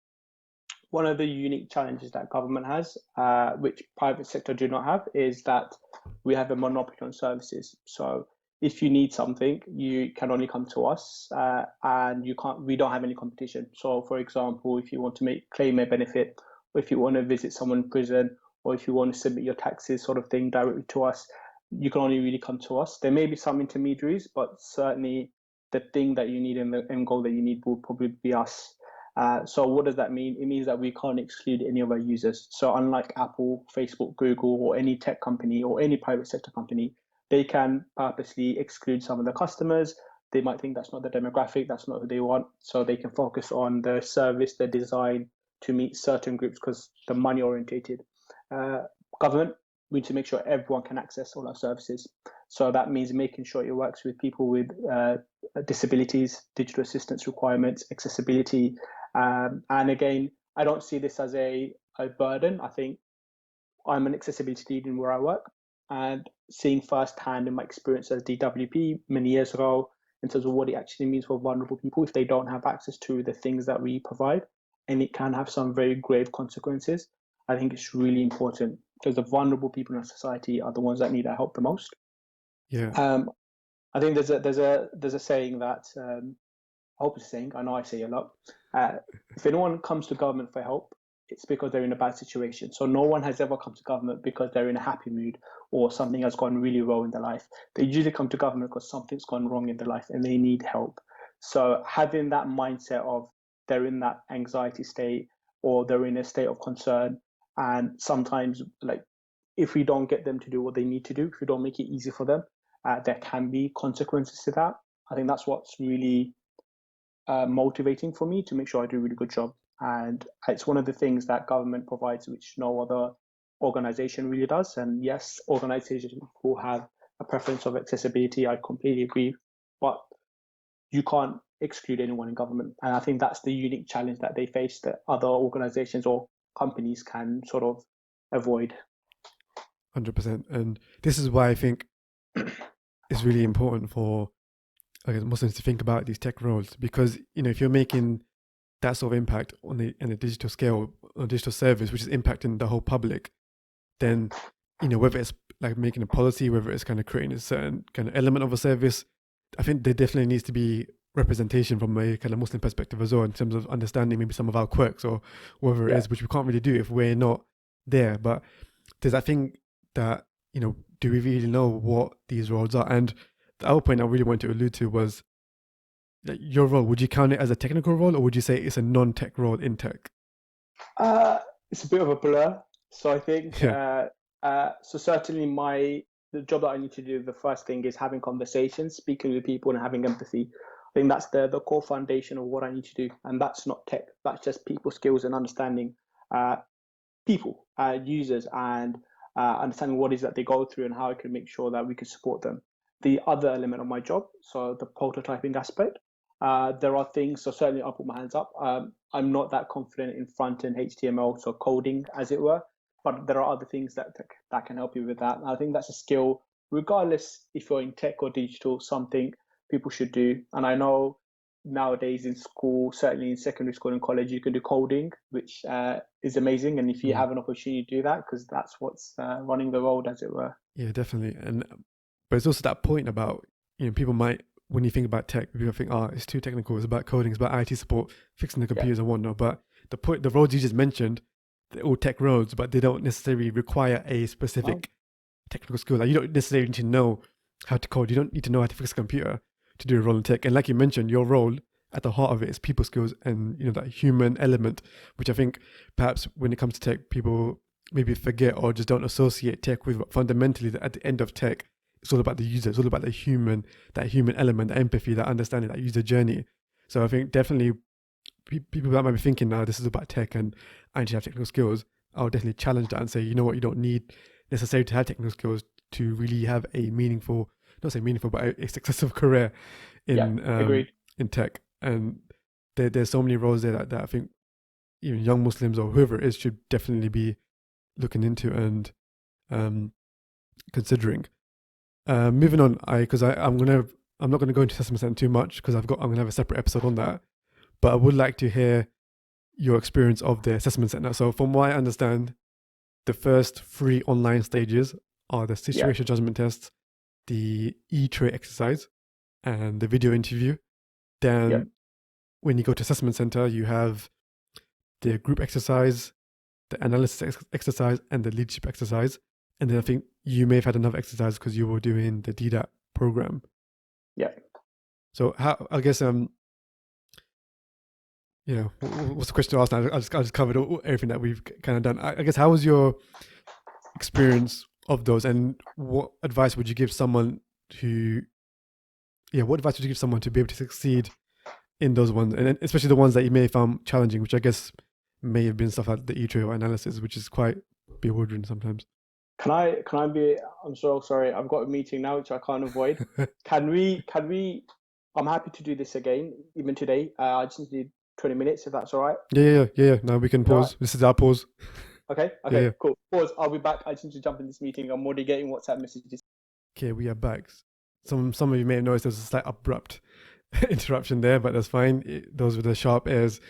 one of the unique challenges that government has, which private sector do not have, is that we have a monopoly on services. So if you need something, you can only come to us, and you can't. We don't have any competition. So, for example, if you want to claim a benefit, or if you want to visit someone in prison, or if you want to submit your taxes, sort of thing, directly to us, you can only really come to us. There may be some intermediaries, but certainly the thing that you need and the end goal that you need will probably be us. So what does that mean? It means that we can't exclude any of our users. So unlike Apple, Facebook, Google, or any tech company or any private sector company, they can purposely exclude some of the customers. They might think that's not the demographic, that's not who they want. So they can focus on the service, the design to meet certain groups because the money orientated. Uh, Government, we need to make sure everyone can access all our services. So that means making sure it works with people with disabilities, digital assistance requirements, accessibility, and again, I don't see this as a burden. I think I'm an accessibility lead in where I work, and seeing firsthand in my experience as DWP many years ago in terms of what it actually means for vulnerable people if they don't have access to the things that we provide, and it can have some very grave consequences. I think it's really important because the vulnerable people in our society are the ones that need our help the most. Yeah, Um, I think there's a saying that I hope it's saying, I know I say a lot. If anyone comes to government for help, it's because they're in a bad situation. So no one has ever come to government because they're in a happy mood or something has gone really wrong in their life. They usually come to government because something's gone wrong in their life and they need help. So having that mindset of they're in that anxiety state or they're in a state of concern, and sometimes like if we don't get them to do what they need to do, if we don't make it easy for them, there can be consequences to that. I think that's what's really motivating for me to make sure I do a really good job. And it's one of the things that government provides, which no other organization really does. And yes, organizations will have a preference of accessibility. I completely agree, but you can't exclude anyone in government. And I think that's the unique challenge that they face that other organizations or companies can sort of avoid. 100%. And this is why I think it's really important for, I guess, Muslims to think about these tech roles, because if you're making that sort of impact on a digital scale, on a digital service, which is impacting the whole public, then whether it's like making a policy, whether it's kind of creating a certain kind of element of a service, I think there definitely needs to be representation from a kind of Muslim perspective as well, in terms of understanding maybe some of our quirks or whatever it Yeah. is, which we can't really do if we're not there. But there's, I think, that do we really know what these roles are? And the other point I really wanted to allude to was like your role. Would you count it as a technical role, or would you say it's a non-tech role in tech? Uh, it's a bit of a blur. So I think, Yeah. so certainly the job that I need to do, the first thing is having conversations, speaking with people, and having empathy. I think that's the core foundation of what I need to do, and that's not tech. That's just people skills and understanding uh, people, users, and understanding what it is that they go through and how I can make sure that we can support them. The other element of my job, so the prototyping aspect, there are things, so certainly I'll put my hands up. I'm not that confident in front end HTML, so coding, as it were, but there are other things that can help you with that. And I think that's a skill, regardless if you're in tech or digital, something people should do. And I know nowadays in school, certainly in secondary school and college, you can do coding, which is amazing. And if you Mm. have an opportunity to do that, because that's what's running the world, as it were. Yeah, definitely. And but it's also that point about, people might, when you think about tech, people think, oh, it's too technical. It's about coding. It's about IT support, fixing the Yeah. computers and whatnot. But the roles you just mentioned, they're all tech roles, but they don't necessarily require a specific technical skill. Like, you don't necessarily need to know how to code. You don't need to know how to fix a computer to do a role in tech. And like you mentioned, your role at the heart of it is people skills and that human element, which I think perhaps when it comes to tech, people maybe forget or just don't associate tech with. But fundamentally, at the end of tech, it's all about the user. It's all about that human element, that empathy, that understanding, that user journey. So I think definitely people that might be thinking now this is about tech and I need to have technical skills, I'll definitely challenge that and say, you know what, you don't need necessarily to have technical skills to really have a meaningful, not say meaningful, but a successful career Agreed. in tech. And there's so many roles there that I think even young Muslims or whoever it is should definitely be looking into and considering. Moving on, I'm not gonna go into assessment center too much because I'm gonna have a separate episode on that. But I would like to hear your experience of the assessment center. So from what I understand, the first 3 online stages are the situation judgment test, the e-tray exercise, and the video interview. Then when you go to assessment center, you have the group exercise, the analysis exercise, and the leadership exercise. And then I think you may have had another exercise because you were doing the DDaT program. Yeah. So how, I guess, what's the question to ask now? I just covered everything that we've kind of done. I guess, how was your experience of those, and what advice would you give someone to be able to succeed in those ones, and especially the ones that you may have found challenging, which I guess may have been stuff like the e-tray or analysis, which is quite bewildering sometimes. Can I be? I'm so sorry. I've got a meeting now, which I can't avoid. Can we? I'm happy to do this again, even today. I just need 20 minutes, if that's all right. Yeah. Now we can Is that all right? pause. This is our pause. Okay. Yeah. Cool. Pause. I'll be back. I just need to jump in this meeting. I'm already getting WhatsApp messages. Okay, we are back. Some of you may have noticed there's a slight abrupt interruption there, but that's fine. Those with the sharp ears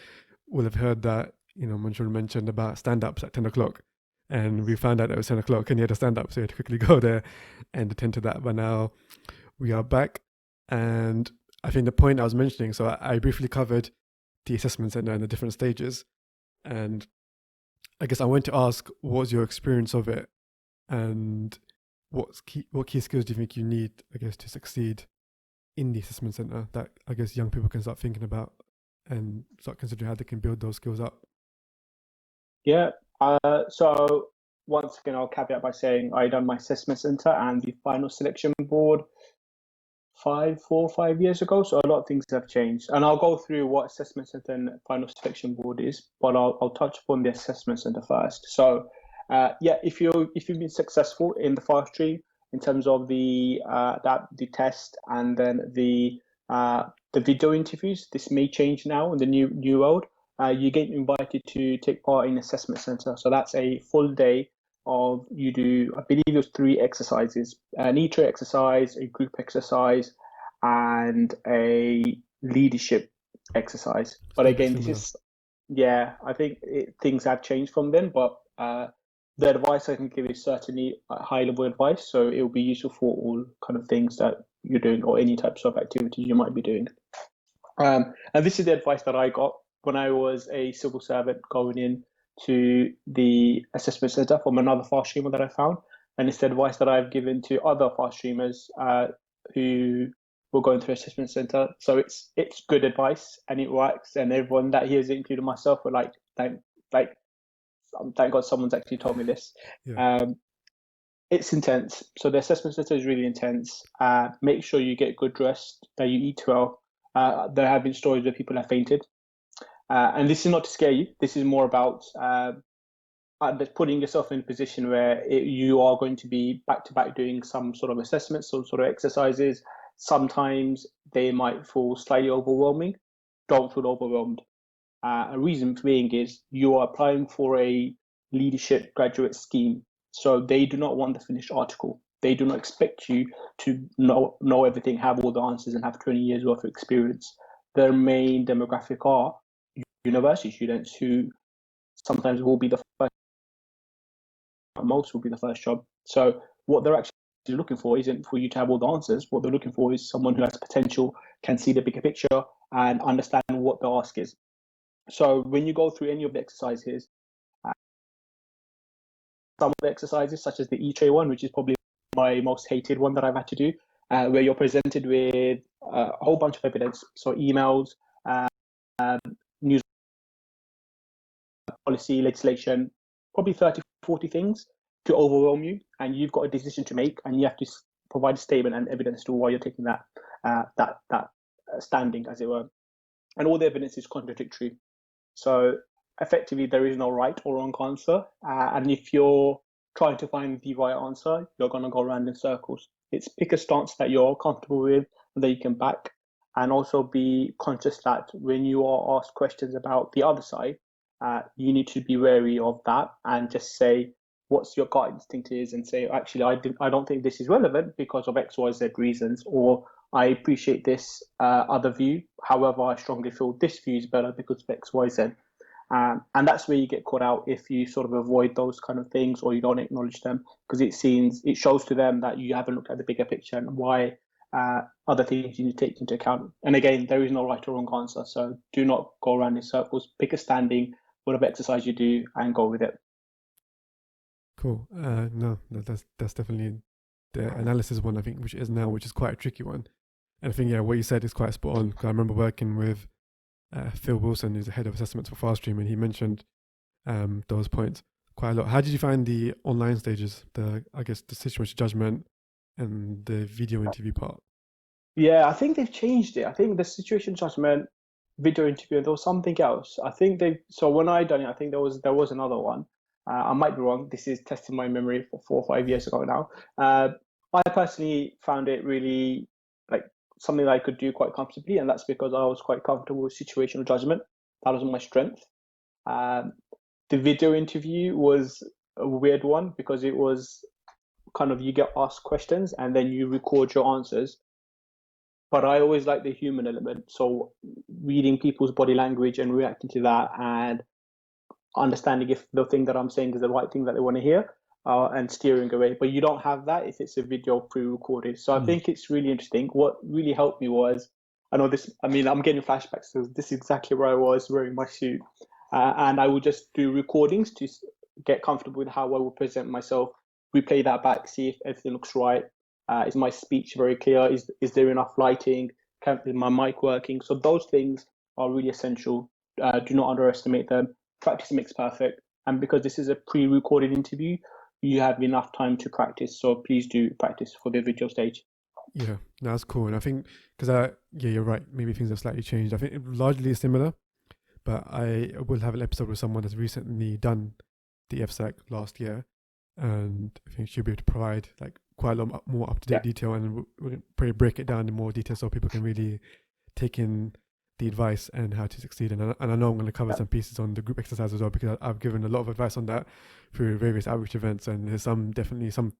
will have heard that, Monshur mentioned about stand-ups at 10 o'clock. And we found out it was 10 o'clock and you had to stand up. So you had to quickly go there and attend to that. But now we are back. And I think the point I was mentioning, so I briefly covered the assessment center and the different stages. And I guess I want to ask, what was your experience of it? And what key skills do you think you need, I guess, to succeed in the assessment center that I guess young people can start thinking about and start considering how they can build those skills up? Yeah. So once again, I'll caveat by saying I done my assessment center and the final selection board 5 years ago. So a lot of things have changed, and I'll go through what assessment center and final selection board is, but I'll touch upon the assessment center first. So, if you've been successful in the fast stream in terms of the test and then the video interviews, this may change now in the new world. You get invited to take part in assessment center. So that's a full day of, you do, I believe it was 3 exercises: an e-tray exercise, a group exercise, and a leadership exercise. But again, this is, I think things have changed from then, but the advice I can give is certainly high level advice. So it will be useful for all kind of things that you're doing or any types of activities you might be doing. And this is the advice that I got when I was a civil servant going in to the assessment center from another fast streamer that I found. And it's the advice that I've given to other fast streamers who were going through assessment center. So it's good advice and it works. And everyone that hears it, including myself, were like Thank God someone's actually told me this. Yeah. It's intense. So the assessment center is really intense. Make sure you get good rest, that you eat well. There have been stories where people have fainted. And this is not to scare you. This is more about putting yourself in a position where you are going to be back to back doing some sort of assessments, some sort of exercises. Sometimes they might feel slightly overwhelming. Don't feel overwhelmed. A reason being is you are applying for a leadership graduate scheme. So they do not want the finished article. They do not expect you to know everything, have all the answers, and have 20 years worth of experience. Their main demographic are university students who sometimes will be the first, most will be the first job. So what they're actually looking for isn't for you to have all the answers. What they're looking for is someone who has potential, can see the bigger picture, and understand what the ask is. So when you go through any of the exercises, some of the exercises, such as the E-tray one, which is probably my most hated one that I've had to do, where you're presented with a whole bunch of evidence, so emails, news, policy, legislation, probably 30, 40 things to overwhelm you, and you've got a decision to make, and you have to provide a statement and evidence to why you're taking that standing, as it were. And all the evidence is contradictory. So effectively, there is no right or wrong answer. And if you're trying to find the right answer, you're going to go around in circles. It's pick a stance that you're comfortable with, that you can back, and also be conscious that when you are asked questions about the other side, you need to be wary of that and just say what's your gut instinct is, and say, actually, I don't think this is relevant because of X, Y, Z reasons, or I appreciate this other view. However, I strongly feel this view is better because of X, Y, Z. And that's where you get caught out if you sort of avoid those kind of things or you don't acknowledge them, because it shows to them that you haven't looked at the bigger picture and why other things you need to take into account. And again, there is no right or wrong answer. So do not go around in circles. Pick a standing, whatever exercise you do, and go with it. Cool. No, that's definitely the analysis one, I think, which is quite a tricky one. And I think, yeah, what you said is quite spot on. 'Cause I remember working with Phil Wilson, who's the head of assessments for FastStream, and he mentioned those points quite a lot. How did you find the online stages, the situation judgment and the video interview part? Yeah, I think they've changed it. I think the situation judgment, video interview, there was something else. I think so when I done it, I think there was another one. I might be wrong. This is testing my memory for 4 or 5 years ago now. I personally found it really like something that I could do quite comfortably, and that's because I was quite comfortable with situational judgment. That was my strength. Um, the video interview was a weird one because it was kind of you get asked questions and then you record your answers, but I always like the human element. So reading people's body language and reacting to that and understanding if the thing that I'm saying is the right thing that they want to hear, and steering away. But you don't have that if it's a video pre-recorded. So I think it's really interesting. What really helped me was, I know this, I mean, I'm getting flashbacks. So this is exactly where I was wearing my suit. And I would just do recordings to get comfortable with how I would present myself, replay that back, see if everything looks right. Is my speech very clear? Is there enough lighting? Is my mic working? So those things are really essential. Do not underestimate them. Practice makes perfect. And because this is a pre-recorded interview, you have enough time to practice. So please do practice for the video stage. Yeah, no, that's cool. And I think, yeah, you're right. Maybe things have slightly changed. I think it largely is similar, but I will have an episode with someone that's recently done the FSAC last year. And I think she'll be able to provide like quite a lot more up-to-date detail, and we'll probably break it down in more detail so people can really take in the advice and how to succeed. And I know I'm going to cover some pieces on the group exercise as well, because I've given a lot of advice on that through various outreach events, and there's definitely some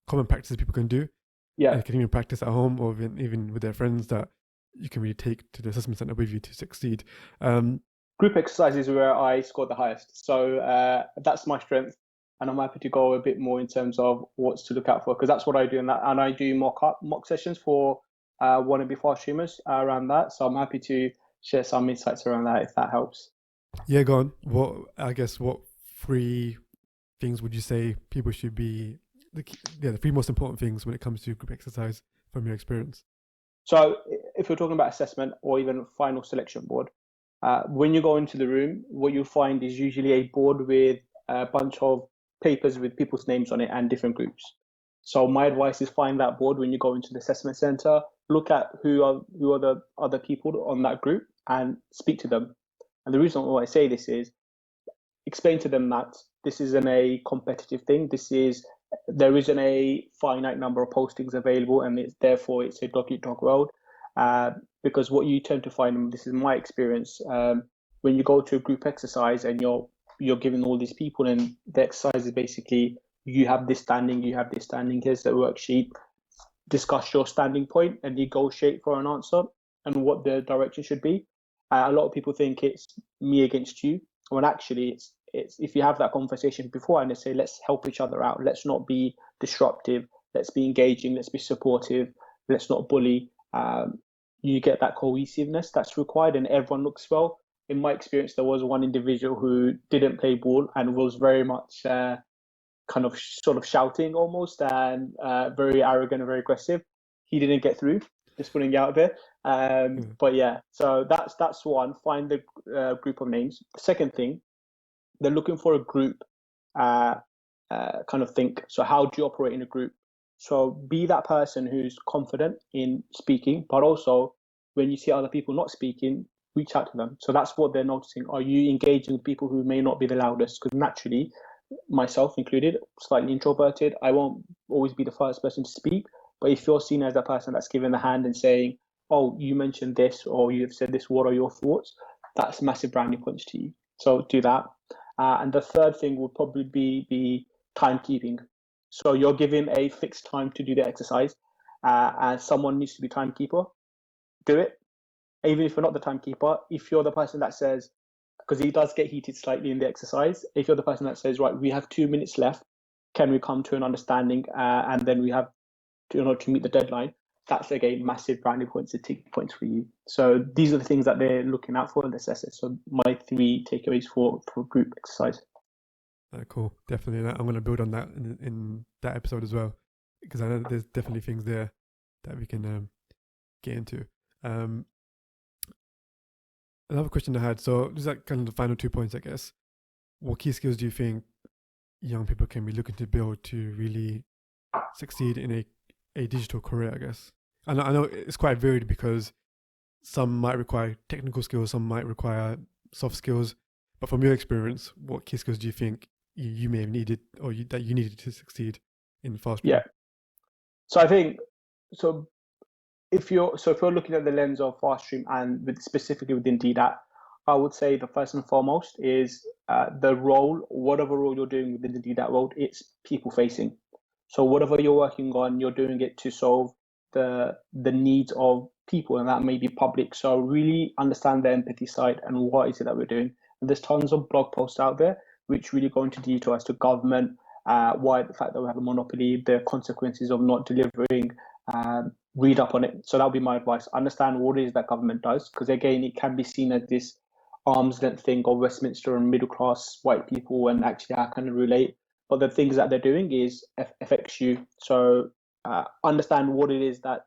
common practices people can do. Yeah. And can even practice at home or even with their friends that you can really take to the assessment center with you to succeed. Group exercise is where I scored the highest. So that's my strength. And I'm happy to go a bit more in terms of what's to look out for, because that's what I do. And I do mock sessions for wannabe fast streamers around that. So I'm happy to share some insights around that if that helps. Yeah, go on. What 3 things would you say people should be, the 3 most important things when it comes to group exercise from your experience? So if we're talking about assessment or even final selection board, when you go into the room, what you'll find is usually a board with a bunch of papers with people's names on it and different groups. So my advice is find that board when you go into the assessment center, look at who are the other people on that group and speak to them. And the reason why I say this is explain to them that this isn't a competitive thing. There isn't a finite number of postings available, and therefore it's a dog eat dog world. Because what you tend to find, and this is my experience, when you go to a group exercise and you're given all these people, and the exercise is basically you have this standing, here's the worksheet, discuss your standing point and negotiate for an answer and what the direction should be. A lot of people think it's me against you, when actually it's if you have that conversation before and they say, let's help each other out, let's not be disruptive, let's be engaging, let's be supportive, let's not bully, you get that cohesiveness that's required and everyone looks well. In my experience, there was one individual who didn't play ball and was very much kind of sort of shouting almost and very arrogant and very aggressive. He didn't get through, just putting it out there. But yeah, so that's one. Find the group of names. The second thing, they're looking for a group kind of think. So how do you operate in a group? So be that person who's confident in speaking, but also when you see other people not speaking, reach out to them. So that's what they're noticing. Are you engaging with people who may not be the loudest? Because naturally, myself included, slightly introverted, I won't always be the first person to speak. But if you're seen as that person that's giving the hand and saying, oh, you mentioned this or you've said this, what are your thoughts? That's massive branding points to you. So do that. And the third thing would probably be timekeeping. So you're given a fixed time to do the exercise, and someone needs to be timekeeper. Do it. Even if you're not the timekeeper, if you're the person that says, because it does get heated slightly in the exercise, if you're the person that says, right, we have 2 minutes left, can we come to an understanding, and then we have to meet the deadline, that's again massive branding points and tick points for you. So these are the things that they're looking out for in the assessment. So my 3 takeaways for group exercise. Cool, definitely. I'm going to build on that in that episode as well, because I know there's definitely things there that we can get into. Another question I had, so these are kind of the final 2 points, I guess. What key skills do you think young people can be looking to build to really succeed in a digital career, I guess? I know it's quite varied because some might require technical skills, some might require soft skills. But from your experience, what key skills do you think you may have needed or that you needed to succeed in Fast? Yeah. So I think, if you're looking at the lens of FastStream and specifically within DDaT, I would say the first and foremost is the role, whatever role you're doing within the DDaT role, it's people facing. So whatever you're working on, you're doing it to solve the needs of people, and that may be public. So really understand the empathy side and what is it that we're doing. And there's tons of blog posts out there which really go into detail as to government, why the fact that we have a monopoly, the consequences of not delivering. Read up on it. So that would be my advice. Understand what it is that government does, because again, it can be seen as this arm's length thing of Westminster and middle class white people, and actually how can it relate? But the things that they're doing is affects you. So understand what it is that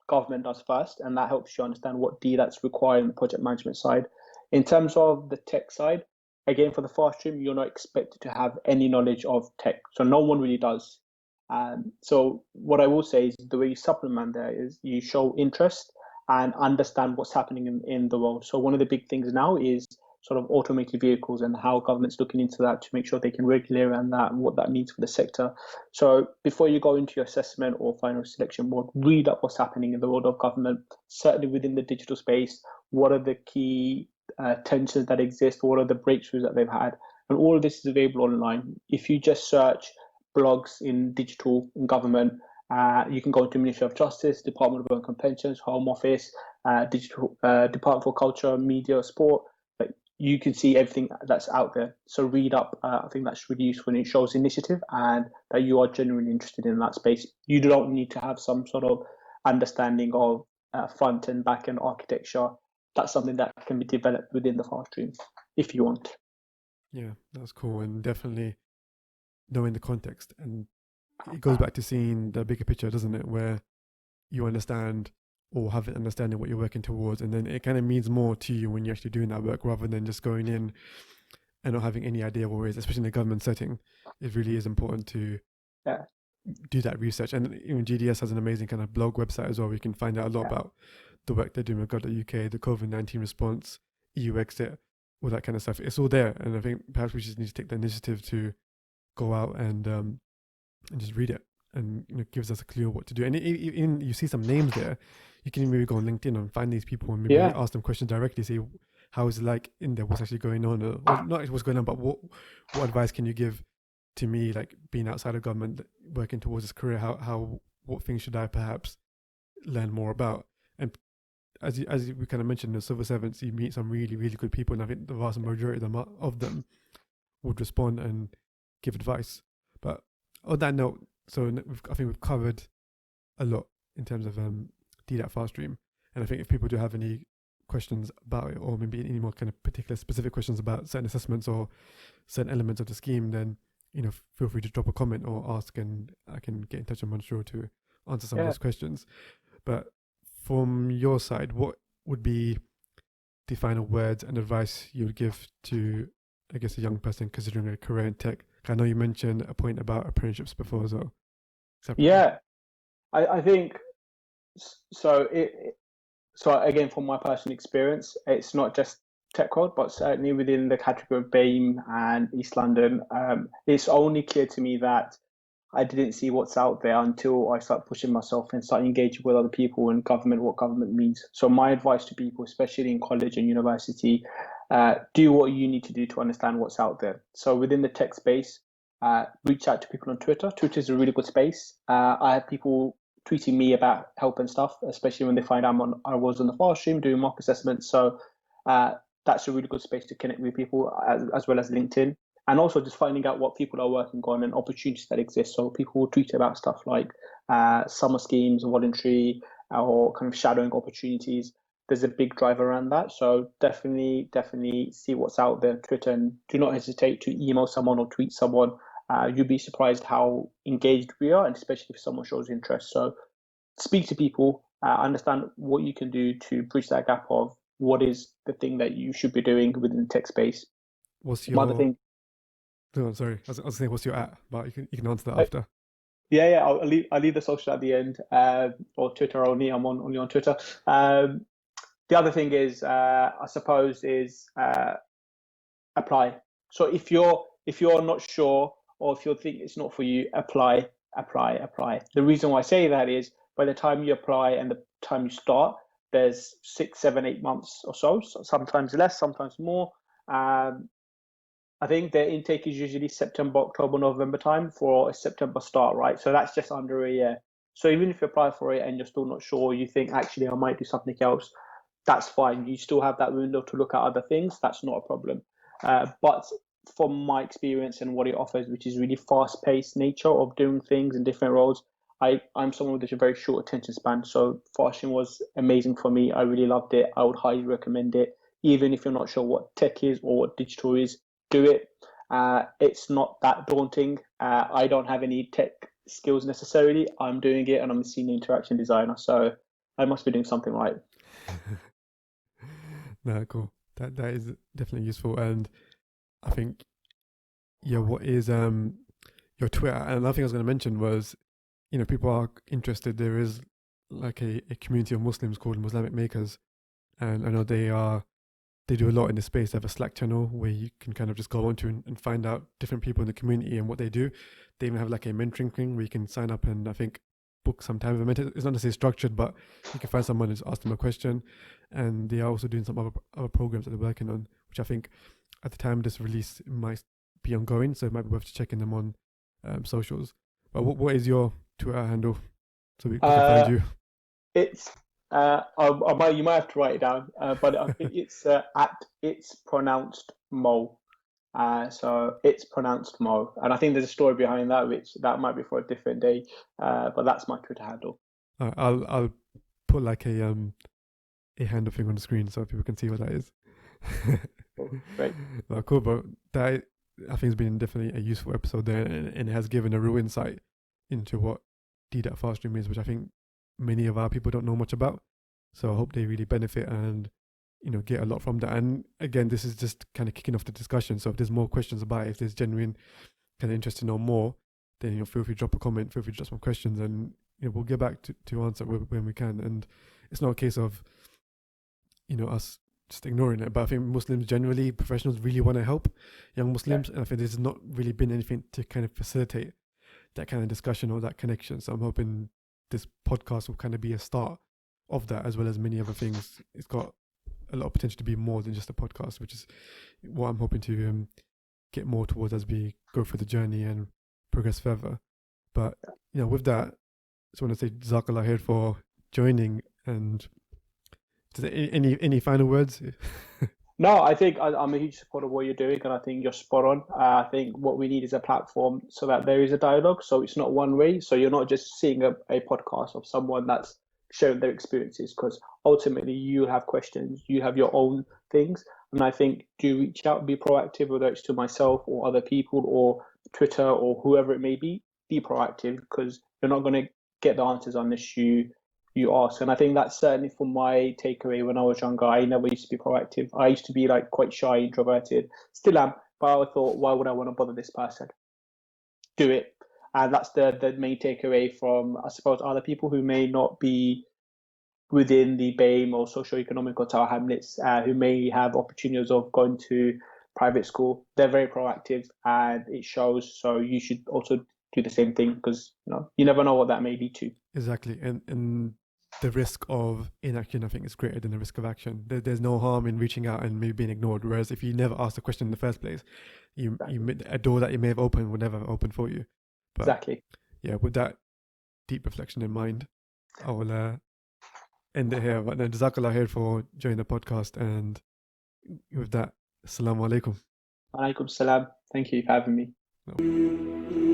government does first, and that helps you understand what DDaT's required on the project management side. In terms of the tech side, again, for the FastStream, you're not expected to have any knowledge of tech. So no one really does. So what I will say is the way you supplement there is you show interest and understand what's happening in the world. So one of the big things now is sort of automated vehicles and how government's looking into that to make sure they can regulate around that and what that means for the sector. So before you go into your assessment or final selection board, read up what's happening in the world of government, certainly within the digital space. What are the key tensions that exist? What are the breakthroughs that they've had? And all of this is available online. If you just search blogs in digital in government, you can go to Ministry of Justice, Department of Work and Pensions, Home Office, Digital Department for Culture, Media, Sport. You can see everything that's out there. So read up. I think that's really useful, and it shows initiative and that you are genuinely interested in that space. You don't need to have some sort of understanding of front and back end architecture. That's something that can be developed within the FastStream if you want. Yeah, that's cool, and definitely knowing the context, and it goes back to seeing the bigger picture, doesn't it, where you understand or have an understanding what you're working towards, and then it kind of means more to you when you're actually doing that work rather than just going in and not having any idea what it is, especially in a government setting, it really is important to Yeah. do that research. And even GDS has an amazing kind of blog website as well, where you can find out a lot about the work they're doing with gov.uk, the COVID-19 response, EU exit, all that kind of stuff. It's all there. And I think perhaps we just need to take the initiative to go out and just read it, and gives us a clue of what to do. And even you see some names there, you can maybe go on LinkedIn and find these people and maybe ask them questions directly, say, how is it like in there, what's actually going on, or not what's going on, but what advice can you give to me, like being outside of government, working towards this career, what things should I perhaps learn more about? And as we kind of mentioned, the civil servants, you meet some really, really good people, and I think the vast majority of them would respond and give advice. But on that note, so I think we've covered a lot in terms of DDaT Fast Stream, and I think if people do have any questions about it, or maybe any more kind of particular specific questions about certain assessments or certain elements of the scheme, then feel free to drop a comment or ask, and I can get in touch with Monshur to answer some of those questions. But from your side, what would be the final words and advice you would give to, I guess, a young person considering a career in tech? I know you mentioned a point about apprenticeships before as well. Yeah, I think so. So again, from my personal experience, it's not just tech world, but certainly within the category of BAME and East London, it's only clear to me that I didn't see what's out there until I started pushing myself and started engaging with other people in government, what government means. So my advice to people, especially in college and university, do what you need to do to understand what's out there. So within the tech space, reach out to people on Twitter. Twitter is a really good space. I have people tweeting me about help and stuff, especially when they find out I was on the fast stream doing mock assessments. So that's a really good space to connect with people, as well as LinkedIn. And also just finding out what people are working on and opportunities that exist. So people will tweet about stuff like summer schemes, voluntary, or kind of shadowing opportunities. There's a big drive around that. So definitely see what's out there on Twitter, and do not hesitate to email someone or tweet someone. You'll be surprised how engaged we are, and especially if someone shows interest. So speak to people, understand what you can do to bridge that gap of what is the thing that you should be doing within the tech space. What's your other thing? No, sorry. I was saying, what's your at? But you can answer that after. Yeah. I'll leave the social at the end, or Twitter only. I'm only on Twitter. The other thing is, I suppose, is apply. So if you're not sure, or if you think it's not for you, apply. The reason why I say that is, by the time you apply and the time you start, there's 6, 7, 8 months or so sometimes less, sometimes more. I think the intake is usually September, October, November time for a September start, right? So that's just under a year. So even if you apply for it and you're still not sure, you think, actually, I might do something else, that's fine. You still have that window to look at other things. That's not a problem. But from my experience and what it offers, which is really fast-paced nature of doing things in different roles, I'm someone with a very short attention span. So fashion was amazing for me. I really loved it. I would highly recommend it. Even if you're not sure what tech is or what digital is, do it. It's not that daunting. I don't have any tech skills necessarily. I'm doing it, and I'm a senior interaction designer, so I must be doing something right. No, cool. That is definitely useful. And I think, what is your Twitter? And another thing I was going to mention was, people are interested. There is like a community of Muslims called Muslimic Makers, and I know they do a lot in the space. They have a Slack channel where you can kind of just go onto and find out different people in the community and what they do. They even have like a mentoring thing where you can sign up and I think book some time. It's not necessarily structured, but you can find someone and just ask them a question. And they are also doing some other programs that they're working on, which I think at the time of this release it might be ongoing. So it might be worth checking them on socials. But what is your Twitter handle so we can find you? It's you might have to write it down, but I think it's at it's pronounced Mo. So it's pronounced Mo, and I think there's a story behind that, which that might be for a different day. But that's my Twitter handle. I'll put like a handle thing on the screen so people can see what that is. Cool. Great. Well, cool, but that I think has been definitely a useful episode there, and it has given a real insight into what DDaT Fast Stream is, which I think many of our people don't know much about. So I hope they really benefit and get a lot from that. And again, this is just kind of kicking off the discussion. So if there's more questions about it, if there's genuine kind of interest to know more, then feel free to drop a comment, feel free to drop some questions, and we'll get back to answer when we can. And it's not a case of us just ignoring it, but I think Muslims generally, professionals, really want to help young Muslims, and I think there's not really been anything to kind of facilitate that kind of discussion or that connection. So I'm hoping this podcast will kind of be a start of that, as well as many other things. It's got a lot of potential to be more than just a podcast, which is what I'm hoping to get more towards as we go through the journey and progress further. But with that, I just want to say Jazakallah khair for joining. And any final words? No, I think I'm a huge supporter of what you're doing, and I think you're spot on. I think what we need is a platform so that there is a dialogue, so it's not one way. So you're not just seeing a podcast of someone that's sharing their experiences, because ultimately you have questions, you have your own things. And I think do reach out, be proactive, whether it's to myself or other people or Twitter or whoever it may be proactive, because you're not going to get the answers unless you ask. And I think that's certainly from my takeaway when I was younger. I never used to be proactive. I used to be like quite shy, introverted, still am, but I thought, why would I want to bother this person? Do it. And that's the main takeaway from, I suppose, other people who may not be within the BAME or socioeconomic or Tower Hamlets, who may have opportunities of going to private school. They're very proactive and it shows. So you should also do the same thing, because you never know what that may lead to. Exactly. And the risk of inaction, I think, is greater than the risk of action. There's no harm in reaching out and maybe being ignored. Whereas if you never ask the question in the first place, a door that you may have opened will never open for you. But exactly. Yeah, with that deep reflection in mind, I will end it here. But then Jazakallah khair for joining the podcast. And with that, Assalamu alaikum. Alaikum salam. Thank you for having me. No.